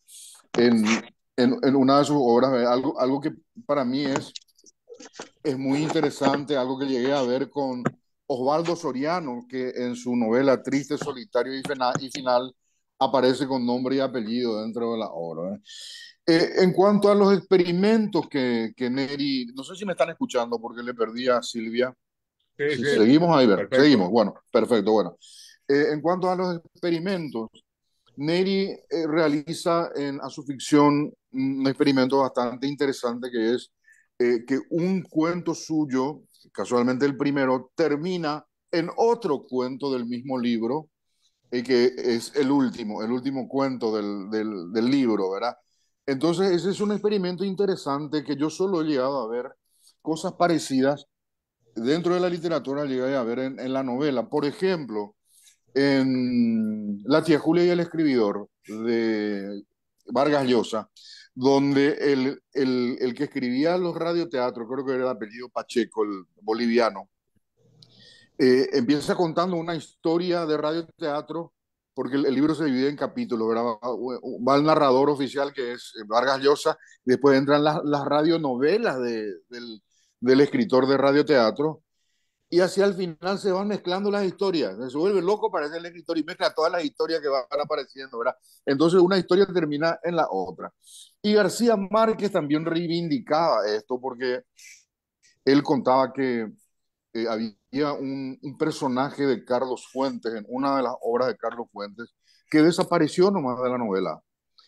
en, en una de sus obras, algo que para mí es muy interesante, algo que llegué a ver con Osvaldo Soriano, que en su novela Triste, Solitario y Final aparece con nombre y apellido dentro de la obra. En cuanto a los experimentos que Neri, no sé si me están escuchando porque le perdí a Silvia. Sí, Si sí, seguimos ahí, ver, seguimos. perfecto. Bueno, perfecto. Bueno, en cuanto a los experimentos, Neri realiza a su ficción un experimento bastante interesante que es que un cuento suyo, casualmente el primero, termina en otro cuento del mismo libro, que es el último cuento del libro, ¿verdad? Entonces, ese es un experimento interesante que yo solo he llegado a ver cosas parecidas dentro de la literatura, llegué a ver en la novela. Por ejemplo, en La tía Julia y el escribidor de Vargas Llosa, donde el que escribía los radioteatros, creo que era el apellido Pacheco, el boliviano, empieza contando una historia de radioteatro, porque el libro se divide en capítulos, ¿verdad? Va el narrador oficial, que es Vargas Llosa, y después entran las radionovelas del escritor de radioteatro, y hacia el final se van mezclando las historias. Se vuelve loco para ser el escritor y mezcla todas las historias que van apareciendo, ¿verdad? Entonces una historia termina en la otra. Y García Márquez también reivindicaba esto porque él contaba que había un personaje de Carlos Fuentes en una de las obras de Carlos Fuentes que desapareció nomás de la novela.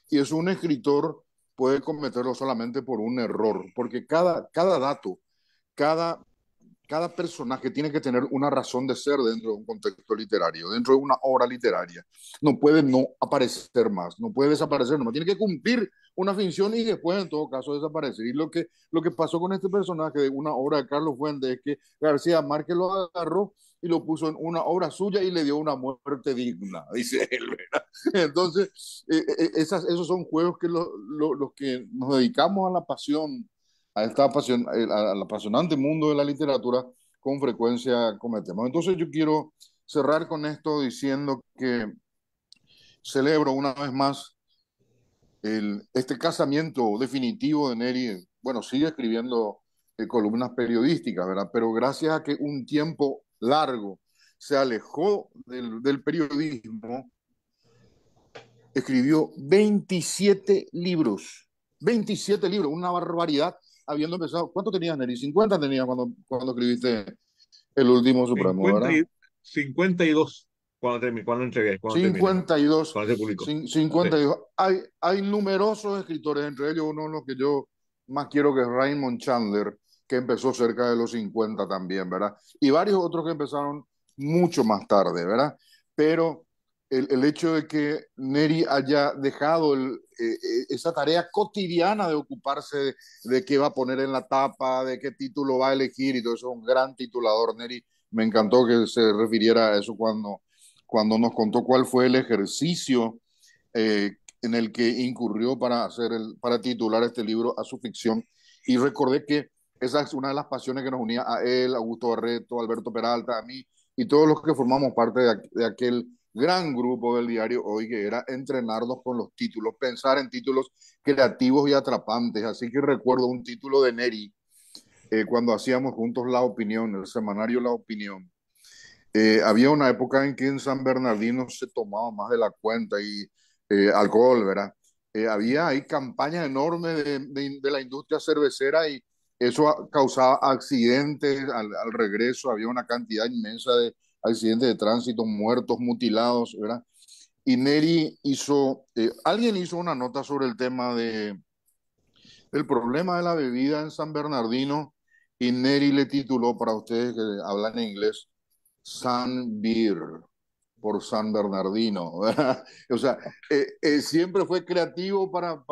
Y es un escritor puede cometerlo solamente por un error, porque cada dato, cada cada personaje tiene que tener una razón de ser dentro de un contexto literario, dentro de una obra literaria. No puede no aparecer más, no puede desaparecer, no tiene que cumplir una función y después, en todo caso, desaparecer. Y lo que pasó con este personaje de una obra de Carlos Fuentes es que García Márquez lo agarró y lo puso en una obra suya y le dio una muerte digna, dice él, ¿verdad? Entonces, esos son juegos que los que nos dedicamos a la pasión al apasionante mundo de la literatura con frecuencia cometemos. Entonces yo quiero cerrar con esto diciendo que celebro una vez más este casamiento definitivo de Neri. Bueno, sigue escribiendo columnas periodísticas, ¿verdad? Pero gracias a que un tiempo largo se alejó del periodismo, escribió 27 libros. 27 libros, una barbaridad, habiendo empezado. ¿Cuánto tenías, Neri? 50 tenías cuando escribiste el último Supremo, 50 ¿verdad? y, 52 cuando entregué, cuando terminé, 52, cuando se publicó. Sí. 52. Hay numerosos escritores, entre ellos uno de los que yo más quiero, que es Raymond Chandler, que empezó cerca de los 50 también, ¿verdad? Y varios otros que empezaron mucho más tarde, ¿verdad? Pero el hecho de que Neri haya dejado esa tarea cotidiana de ocuparse de qué va a poner en la tapa, de qué título va a elegir, y todo eso, es un gran titulador, Neri. Me encantó que se refiriera a eso cuando nos contó cuál fue el ejercicio en el que incurrió para titular este libro a su ficción. Y recordé que esa es una de las pasiones que nos unía a él, a Augusto Barreto, a Alberto Peralta, a mí y todos los que formamos parte de aquel gran grupo del diario Hoy, que era entrenarnos con los títulos, pensar en títulos creativos y atrapantes. Así que recuerdo un título de Neri cuando hacíamos juntos La Opinión, el semanario La Opinión. Había una época en que en San Bernardino se tomaba más de la cuenta y alcohol, ¿verdad? Había ahí campañas enormes de la industria cervecera y eso causaba accidentes al regreso, había una cantidad inmensa de accidentes de tránsito, muertos, mutilados, ¿verdad? Y Neri alguien hizo una nota sobre el tema del problema de la bebida en San Bernardino y Neri le tituló, para ustedes que hablan inglés, San Beer, por San Bernardino, ¿verdad? O sea, siempre fue creativo para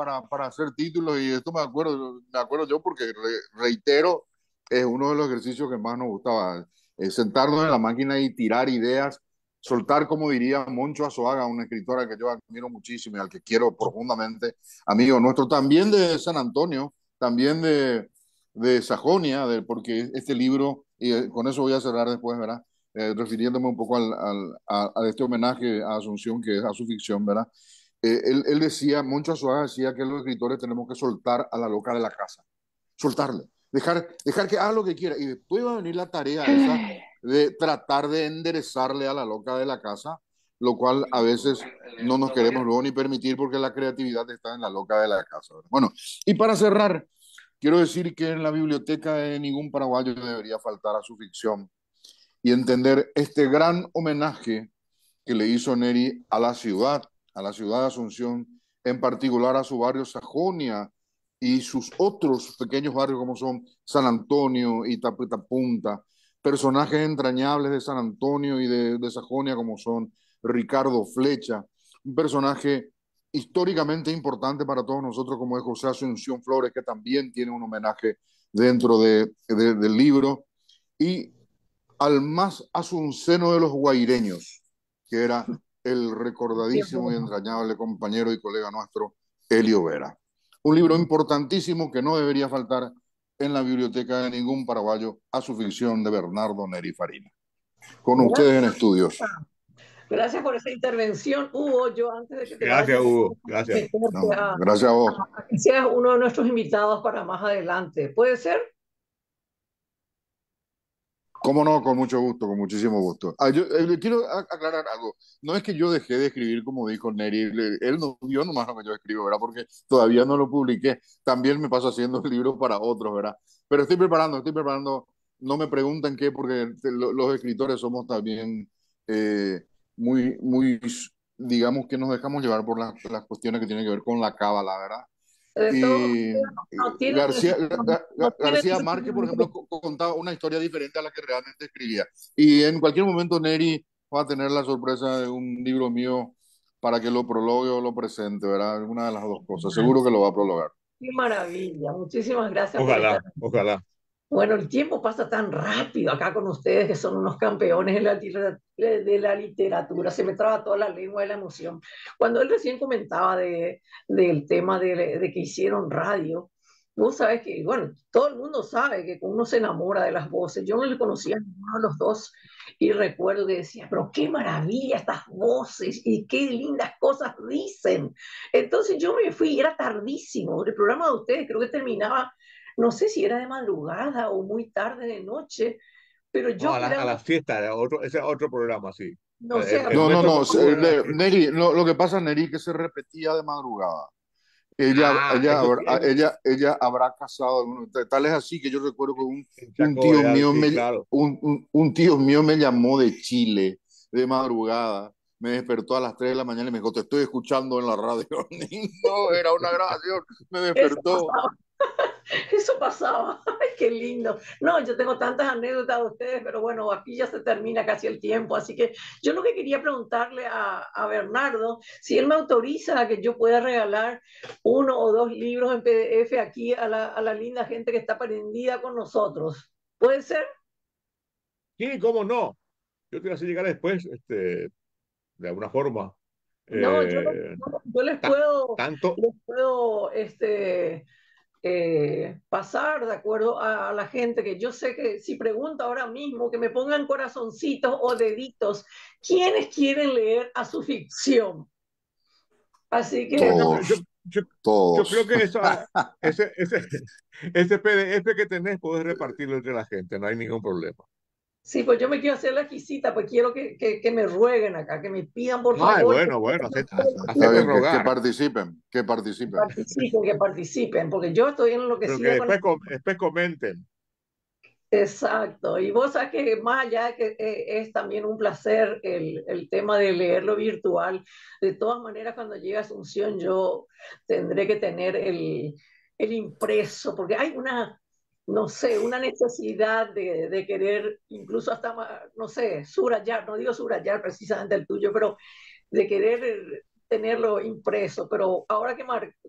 hacer títulos y esto me acuerdo yo porque reitero, es uno de los ejercicios que más nos gustaba, sentarnos en la máquina y tirar ideas, soltar, como diría Moncho Azoaga, una escritora que yo admiro muchísimo y al que quiero profundamente, amigo nuestro, también de San Antonio, también de Sajonia, porque este libro, y con eso voy a cerrar después, ¿verdad? Refiriéndome un poco a este homenaje a Asunción, que es a su ficción, ¿verdad? Él decía, Moncho Azuaga decía que los escritores tenemos que soltar a la loca de la casa, soltarle, dejar que haga lo que quiera, y después va a venir la tarea esa de tratar de enderezarle a la loca de la casa, lo cual a veces no nos queremos luego ni permitir porque la creatividad está en la loca de la casa, ¿verdad? Bueno, y para cerrar, quiero decir que en la biblioteca de ningún paraguayo debería faltar a su ficción y entender este gran homenaje que le hizo Neri a la ciudad de Asunción, en particular a su barrio Sajonia y sus otros pequeños barrios como son San Antonio y Punta, personajes entrañables de San Antonio y de Sajonia como son Ricardo Flecha, un personaje históricamente importante para todos nosotros como es José Asunción Flores, que también tiene un homenaje dentro del libro, y al más asunceno de los guaireños, que era el recordadísimo y entrañable compañero y colega nuestro, Helio Vera. Un libro importantísimo que no debería faltar en la biblioteca de ningún paraguayo, a su ficción de Bernardo Neri Farina. Con ustedes en estudios. Gracias por esa intervención, Hugo. Yo antes de que te Gracias, vayas, Hugo. Gracias. No, gracias a vos. A que seas uno de nuestros invitados para más adelante. ¿Puede ser? Cómo no, con mucho gusto, con muchísimo gusto. Yo quiero aclarar algo. No es que yo dejé de escribir como dijo Neri, él no vio nomás lo que yo escribo, ¿verdad? Porque todavía no lo publiqué. También me paso haciendo libros para otros, ¿verdad? Pero estoy preparando. No me preguntan qué, porque los escritores somos también muy, digamos que nos dejamos llevar por las cuestiones que tienen que ver con la cábala, ¿verdad? De todo, Y no tiene no tiene García Márquez, por ejemplo, contaba una historia diferente a la que realmente escribía. Y en cualquier momento Neri va a tener la sorpresa de un libro mío para que lo prologue o lo presente, ¿verdad? Una de las dos cosas. Seguro que lo va a prologar. Qué maravilla. Muchísimas gracias por estar. Ojalá, ojalá. Bueno, el tiempo pasa tan rápido acá con ustedes, que son unos campeones de la literatura. Se me traba toda la lengua de la emoción. Cuando él recién comentaba del tema de que hicieron radio, vos sabés que, bueno, todo el mundo sabe que uno se enamora de las voces. Yo no le conocía a ninguno de los dos y recuerdo que decía, pero qué maravilla estas voces y qué lindas cosas dicen. Entonces yo me fui, era tardísimo. El programa de ustedes creo que terminaba no sé si era de madrugada o muy tarde de noche, pero No, yo a creo, la siesta, ese es otro programa, sí. no sé, El No, no, nuestro no. conmigo era a las 7. Neri, lo que pasa, Neri, que se repetía de madrugada. Ah, eso sí, Ella habrá casado. Tal es así que yo recuerdo que en un Chaco, tío mío sí, claro. un tío mío me llamó de Chile de madrugada. Me despertó a las 3 de la mañana y me dijo, te estoy escuchando en la radio. No, era una grabación. Me eso despertó. pasaba. Eso pasaba. Ay, qué lindo. No, yo tengo tantas anécdotas de ustedes, pero bueno, aquí ya se termina casi el tiempo. Así que yo lo que quería preguntarle a Bernardo, si él me autoriza a que yo pueda regalar uno o dos libros en PDF aquí a la linda gente que está prendida con nosotros. ¿Puede ser? Sí, cómo no. Yo te voy a hacer llegar después, de alguna forma. No, Eh, yo ta- tanto, les puedo, pasar de acuerdo a la gente que yo sé que si pregunto ahora mismo que me pongan corazoncitos o deditos, ¿quiénes quieren leer a su ficción? Así que no, bueno, Todos, yo creo todos. que ese, ese, ese PDF que tenés puedes repartirlo entre la gente, no hay ningún problema. sí, pues yo me quiero hacer la exquisita, pues quiero que me rueguen acá, que me pidan por Ay, favor bueno, bueno, Está hacete bien, que rogar, participen, que participen. que participen, porque yo estoy pero que enloquecida con. después, después comenten. Exacto, y vos sabes que más allá de que es también un placer el tema de leerlo virtual, de todas maneras cuando llegue a Asunción yo tendré que tener el impreso, porque hay una, no sé, una necesidad de querer incluso hasta, no sé, subrayar, no digo subrayar precisamente el tuyo, pero de querer tenerlo impreso, pero ahora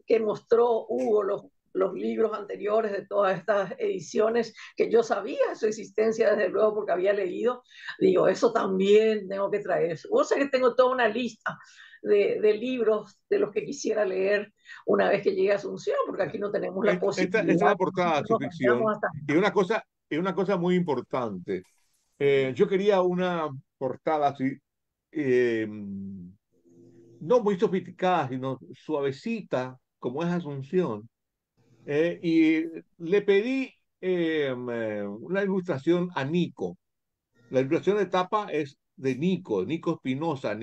que mostró Hugo los libros anteriores de todas estas ediciones, que yo sabía su existencia desde luego porque había leído, digo, eso también tengo que traer. Vos sabés que tengo toda una lista de libros de los que quisiera leer una vez que llegue a Asunción, porque aquí no tenemos la Esta es posibilidad, la portada de su nos vayamos ficción hasta. y una cosa muy importante. Yo quería una portada así, eh, no muy sofisticada, sino suavecita, como es Asunción. Y le pedí una ilustración a Nico. La ilustración de tapa es de Nico Espinosa,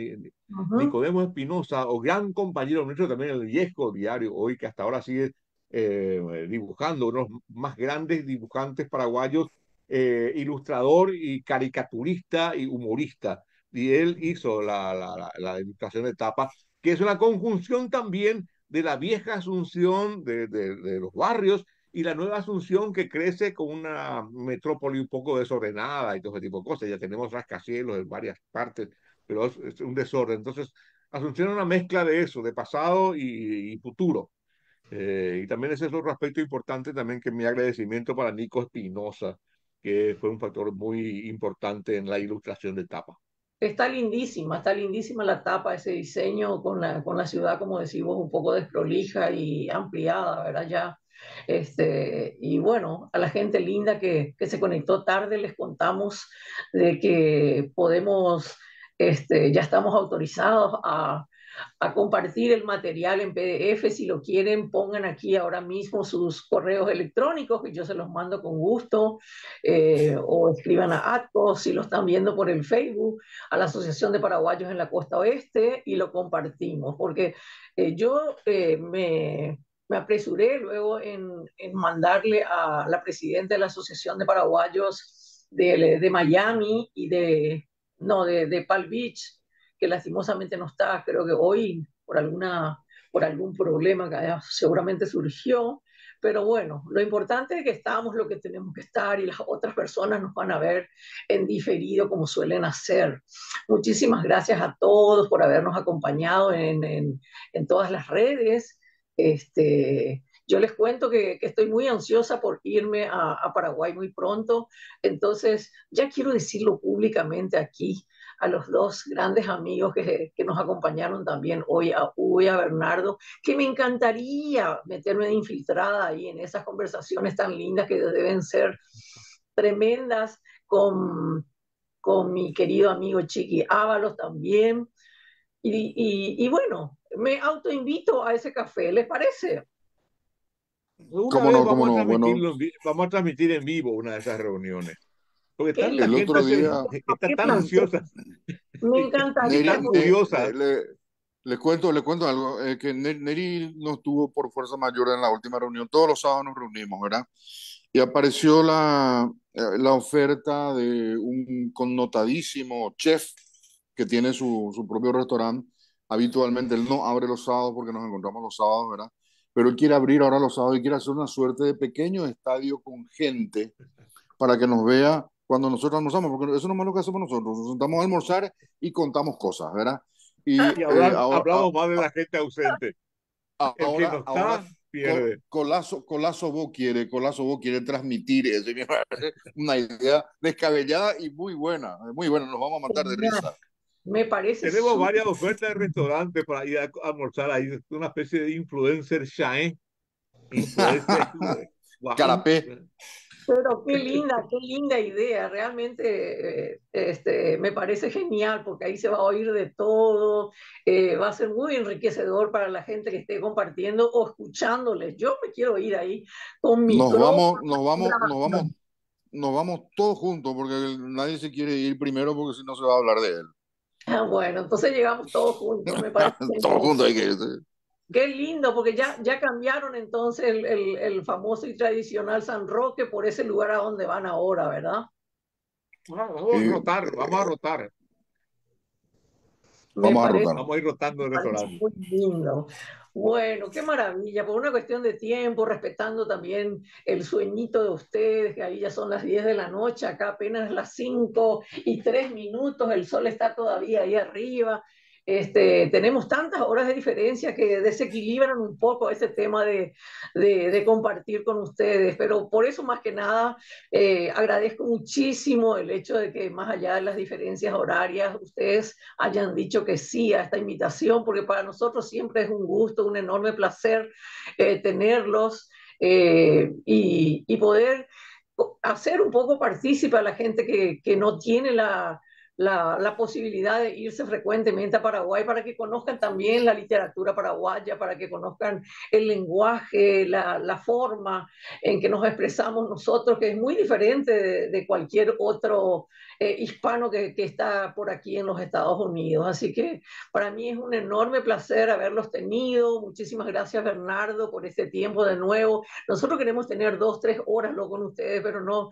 Uh-huh. Nicodemo Espinosa, o gran compañero nuestro también en el Viesco Diario, hoy que hasta ahora sigue dibujando, unos más grandes dibujantes paraguayos, ilustrador y caricaturista y humorista. Y él hizo la ilustración de tapa, que es una conjunción también de la vieja Asunción de los barrios y la nueva Asunción que crece con una metrópoli un poco desordenada y todo ese tipo de cosas. Ya tenemos rascacielos en varias partes, pero es un desorden. Entonces, Asunción es una mezcla de eso, de pasado y futuro. Y también ese es otro aspecto importante también que mi agradecimiento para Nico Espinosa, que fue un factor muy importante en la ilustración de tapa. Está lindísima la tapa, ese diseño con la ciudad, como decimos, un poco desprolija y ampliada, ¿verdad? Ya. Y bueno, a la gente linda que se conectó tarde, les contamos de que podemos, ya estamos autorizados a compartir el material en PDF. Si lo quieren, pongan aquí ahora mismo sus correos electrónicos y yo se los mando con gusto, o escriban a ATCO si lo están viendo por el Facebook, a la Asociación de Paraguayos en la Costa Oeste y lo compartimos, porque yo me apresuré luego en mandarle a la presidenta de la Asociación de Paraguayos de Miami y no, de Palm Beach, que lastimosamente no está, creo que hoy por algún problema que seguramente surgió, pero bueno, lo importante es que estamos lo que tenemos que estar y las otras personas nos van a ver en diferido como suelen hacer. Muchísimas gracias a todos por habernos acompañado en todas las redes. Yo les cuento que estoy muy ansiosa por irme a Paraguay muy pronto, entonces ya quiero decirlo públicamente aquí a los dos grandes amigos que nos acompañaron también hoy, a Hugo y a Bernardo, que me encantaría meterme de infiltrada ahí en esas conversaciones tan lindas que deben ser tremendas con mi querido amigo Chiqui Ábalos también. Y bueno, me autoinvito a ese café, ¿les parece? Una ¿Cómo vez no? ¿Cómo no? Bueno, vamos a transmitir en vivo una de esas reuniones, porque Qué tanta el gente otro se, día, está qué tan planteo. ansiosa Me y encantaría tan Neri, porque curiosa. les cuento algo, que Neri no estuvo por fuerza mayor en la última reunión, todos los sábados nos reunimos, ¿verdad? Y apareció la oferta de un connotadísimo chef que tiene su propio restaurante. Habitualmente él no abre los sábados porque nos encontramos los sábados, ¿verdad? Pero él quiere abrir ahora los sábados y quiere hacer una suerte de pequeño estadio con gente para que nos vea cuando nosotros almorzamos, porque eso no es lo que hacemos nosotros. Nos sentamos a almorzar y contamos cosas, ¿verdad? Y Y ahora, hablamos más de la gente ausente. El que no ahora está, pierde. Colazo Bo quiere transmitir eso. Y me parece una idea descabellada y muy buena, nos vamos a matar de risa. me parece Tenemos súper. varias ofertas de restaurantes para ir a almorzar ahí, una especie de influencer shine, influencer, wow. Carapé. Pero qué linda idea, realmente me parece genial porque ahí se va a oír de todo, va a ser muy enriquecedor para la gente que esté compartiendo o escuchándoles. Yo me quiero ir ahí con Nos micrófono, vamos, nos vamos, nos vamos, grabación. nos vamos todos juntos porque nadie se quiere ir primero porque si no se va a hablar de él. Ah, bueno, entonces llegamos todos juntos, me parece Todos genial. juntos hay que irse. Qué lindo, porque ya cambiaron entonces el famoso y tradicional San Roque por ese lugar a donde van ahora, ¿verdad? Vamos a Eh, rotar, vamos a rotar, Me Vamos a parece, rotar. vamos a ir rotando me el parece restaurante. muy lindo. Bueno, qué maravilla, por una cuestión de tiempo, respetando también el sueñito de ustedes, que ahí ya son las 10 de la noche, acá apenas las 5:03, el sol está todavía ahí arriba. Tenemos tantas horas de diferencia que desequilibran un poco ese tema de compartir con ustedes, pero por eso más que nada agradezco muchísimo el hecho de que más allá de las diferencias horarias, ustedes hayan dicho que sí a esta invitación, porque para nosotros siempre es un gusto, un enorme placer tenerlos y poder hacer un poco partícipe a la gente que no tiene la posibilidad de irse frecuentemente a Paraguay para que conozcan también la literatura paraguaya, para que conozcan el lenguaje, la forma en que nos expresamos nosotros, que es muy diferente de cualquier otro hispano que está por aquí en los Estados Unidos. Así que para mí es un enorme placer haberlos tenido. Muchísimas gracias, Bernardo, por este tiempo de nuevo. Nosotros queremos tener 2, 3 horas con ustedes, pero no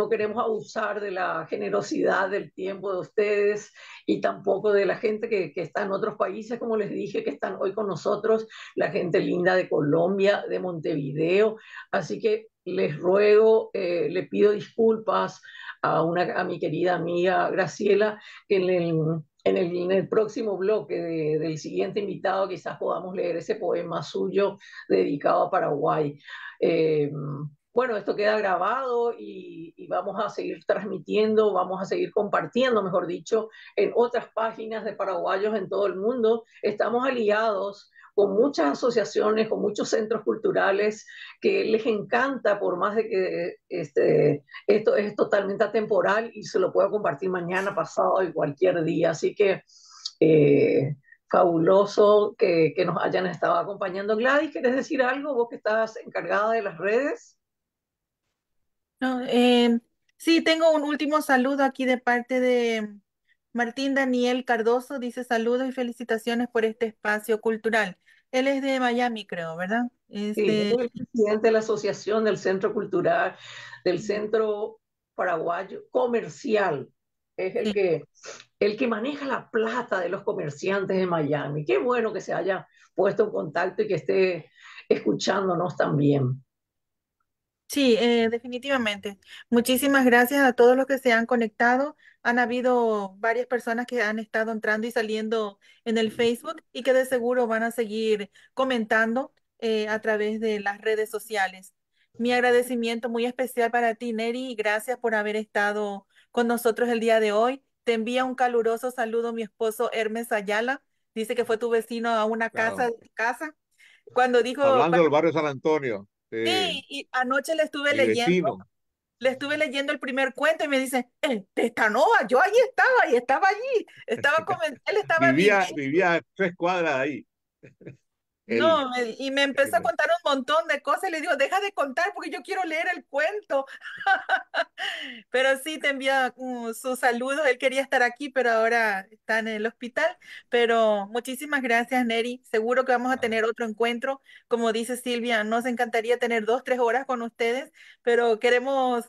queremos abusar de la generosidad del tiempo de ustedes y tampoco de la gente que está en otros países, como les dije, que están hoy con nosotros, la gente linda de Colombia, de Montevideo. Así que les ruego, le pido disculpas a mi querida amiga Graciela, que en el próximo bloque del siguiente invitado quizás podamos leer ese poema suyo dedicado a Paraguay. Eh, bueno, esto queda grabado y vamos a seguir transmitiendo, vamos a seguir compartiendo, mejor dicho, en otras páginas de paraguayos en todo el mundo. Estamos aliados con muchas asociaciones, con muchos centros culturales que les encanta, por más de que esto es totalmente atemporal y se lo puedo compartir mañana, pasado y cualquier día. Así que fabuloso que nos hayan estado acompañando. Gladys, ¿quieres decir algo? Vos que estás encargada de las redes. No, sí, tengo un último saludo aquí de parte de Martín Daniel Cardoso. Dice saludos y felicitaciones por este espacio cultural. Él es de Miami, creo, ¿verdad? Sí, es el presidente de la Asociación del Centro Cultural, del Centro Paraguayo Comercial. Es Sí. el que maneja la plata de los comerciantes de Miami. Qué bueno que se haya puesto en contacto y que esté escuchándonos también. Sí, definitivamente. Muchísimas gracias a todos los que se han conectado. Han habido varias personas que han estado entrando y saliendo en el Facebook y que de seguro van a seguir comentando a través de las redes sociales. Mi agradecimiento muy especial para ti, Neri, y gracias por haber estado con nosotros el día de hoy. Te envía un caluroso saludo mi esposo Hermes Ayala. Dice que fue tu vecino a una casa Claro. de casa. Cuando dijo, Hablando del barrio San Antonio, sí, y anoche mi vecino. le estuve leyendo el primer cuento y me dice, Testanova, yo ahí estaba y estaba allí, él estaba Vivía, viviendo. vivía a 3 cuadras de ahí. Él, No, y me empezó a contar un montón de cosas y le digo, deja de contar porque yo quiero leer el cuento. Pero sí, te envía sus saludos. Él quería estar aquí, pero ahora está en el hospital. Pero muchísimas gracias, Neri. Seguro que vamos a tener otro encuentro. Como dice Silvia, nos encantaría tener 2, 3 horas con ustedes, pero queremos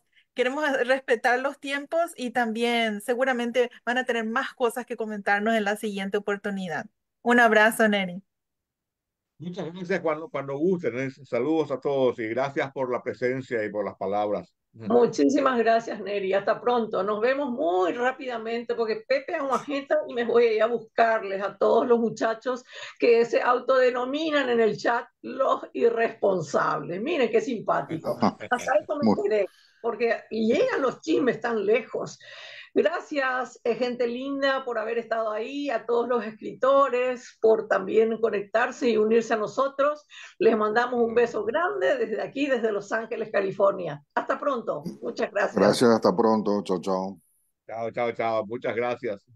respetar los tiempos y también seguramente van a tener más cosas que comentarnos en la siguiente oportunidad. Un abrazo, Neri. muchas gracias cuando gusten. Saludos a todos y gracias por la presencia y por las palabras. Muchísimas gracias, Neri. Hasta pronto. Nos vemos muy rápidamente porque Pepe es un agenda y me voy a ir a buscarles a todos los muchachos que se autodenominan en el chat los irresponsables. Miren qué simpático. Hasta eso me Muy, enteré porque llegan los chismes tan lejos. Gracias, gente linda, por haber estado ahí, a todos los escritores, por también conectarse y unirse a nosotros. Les mandamos un beso grande desde aquí, desde Los Ángeles, California. Hasta pronto. Muchas gracias. gracias, hasta pronto. Chao, chao. Chao, chao, chao. Muchas gracias.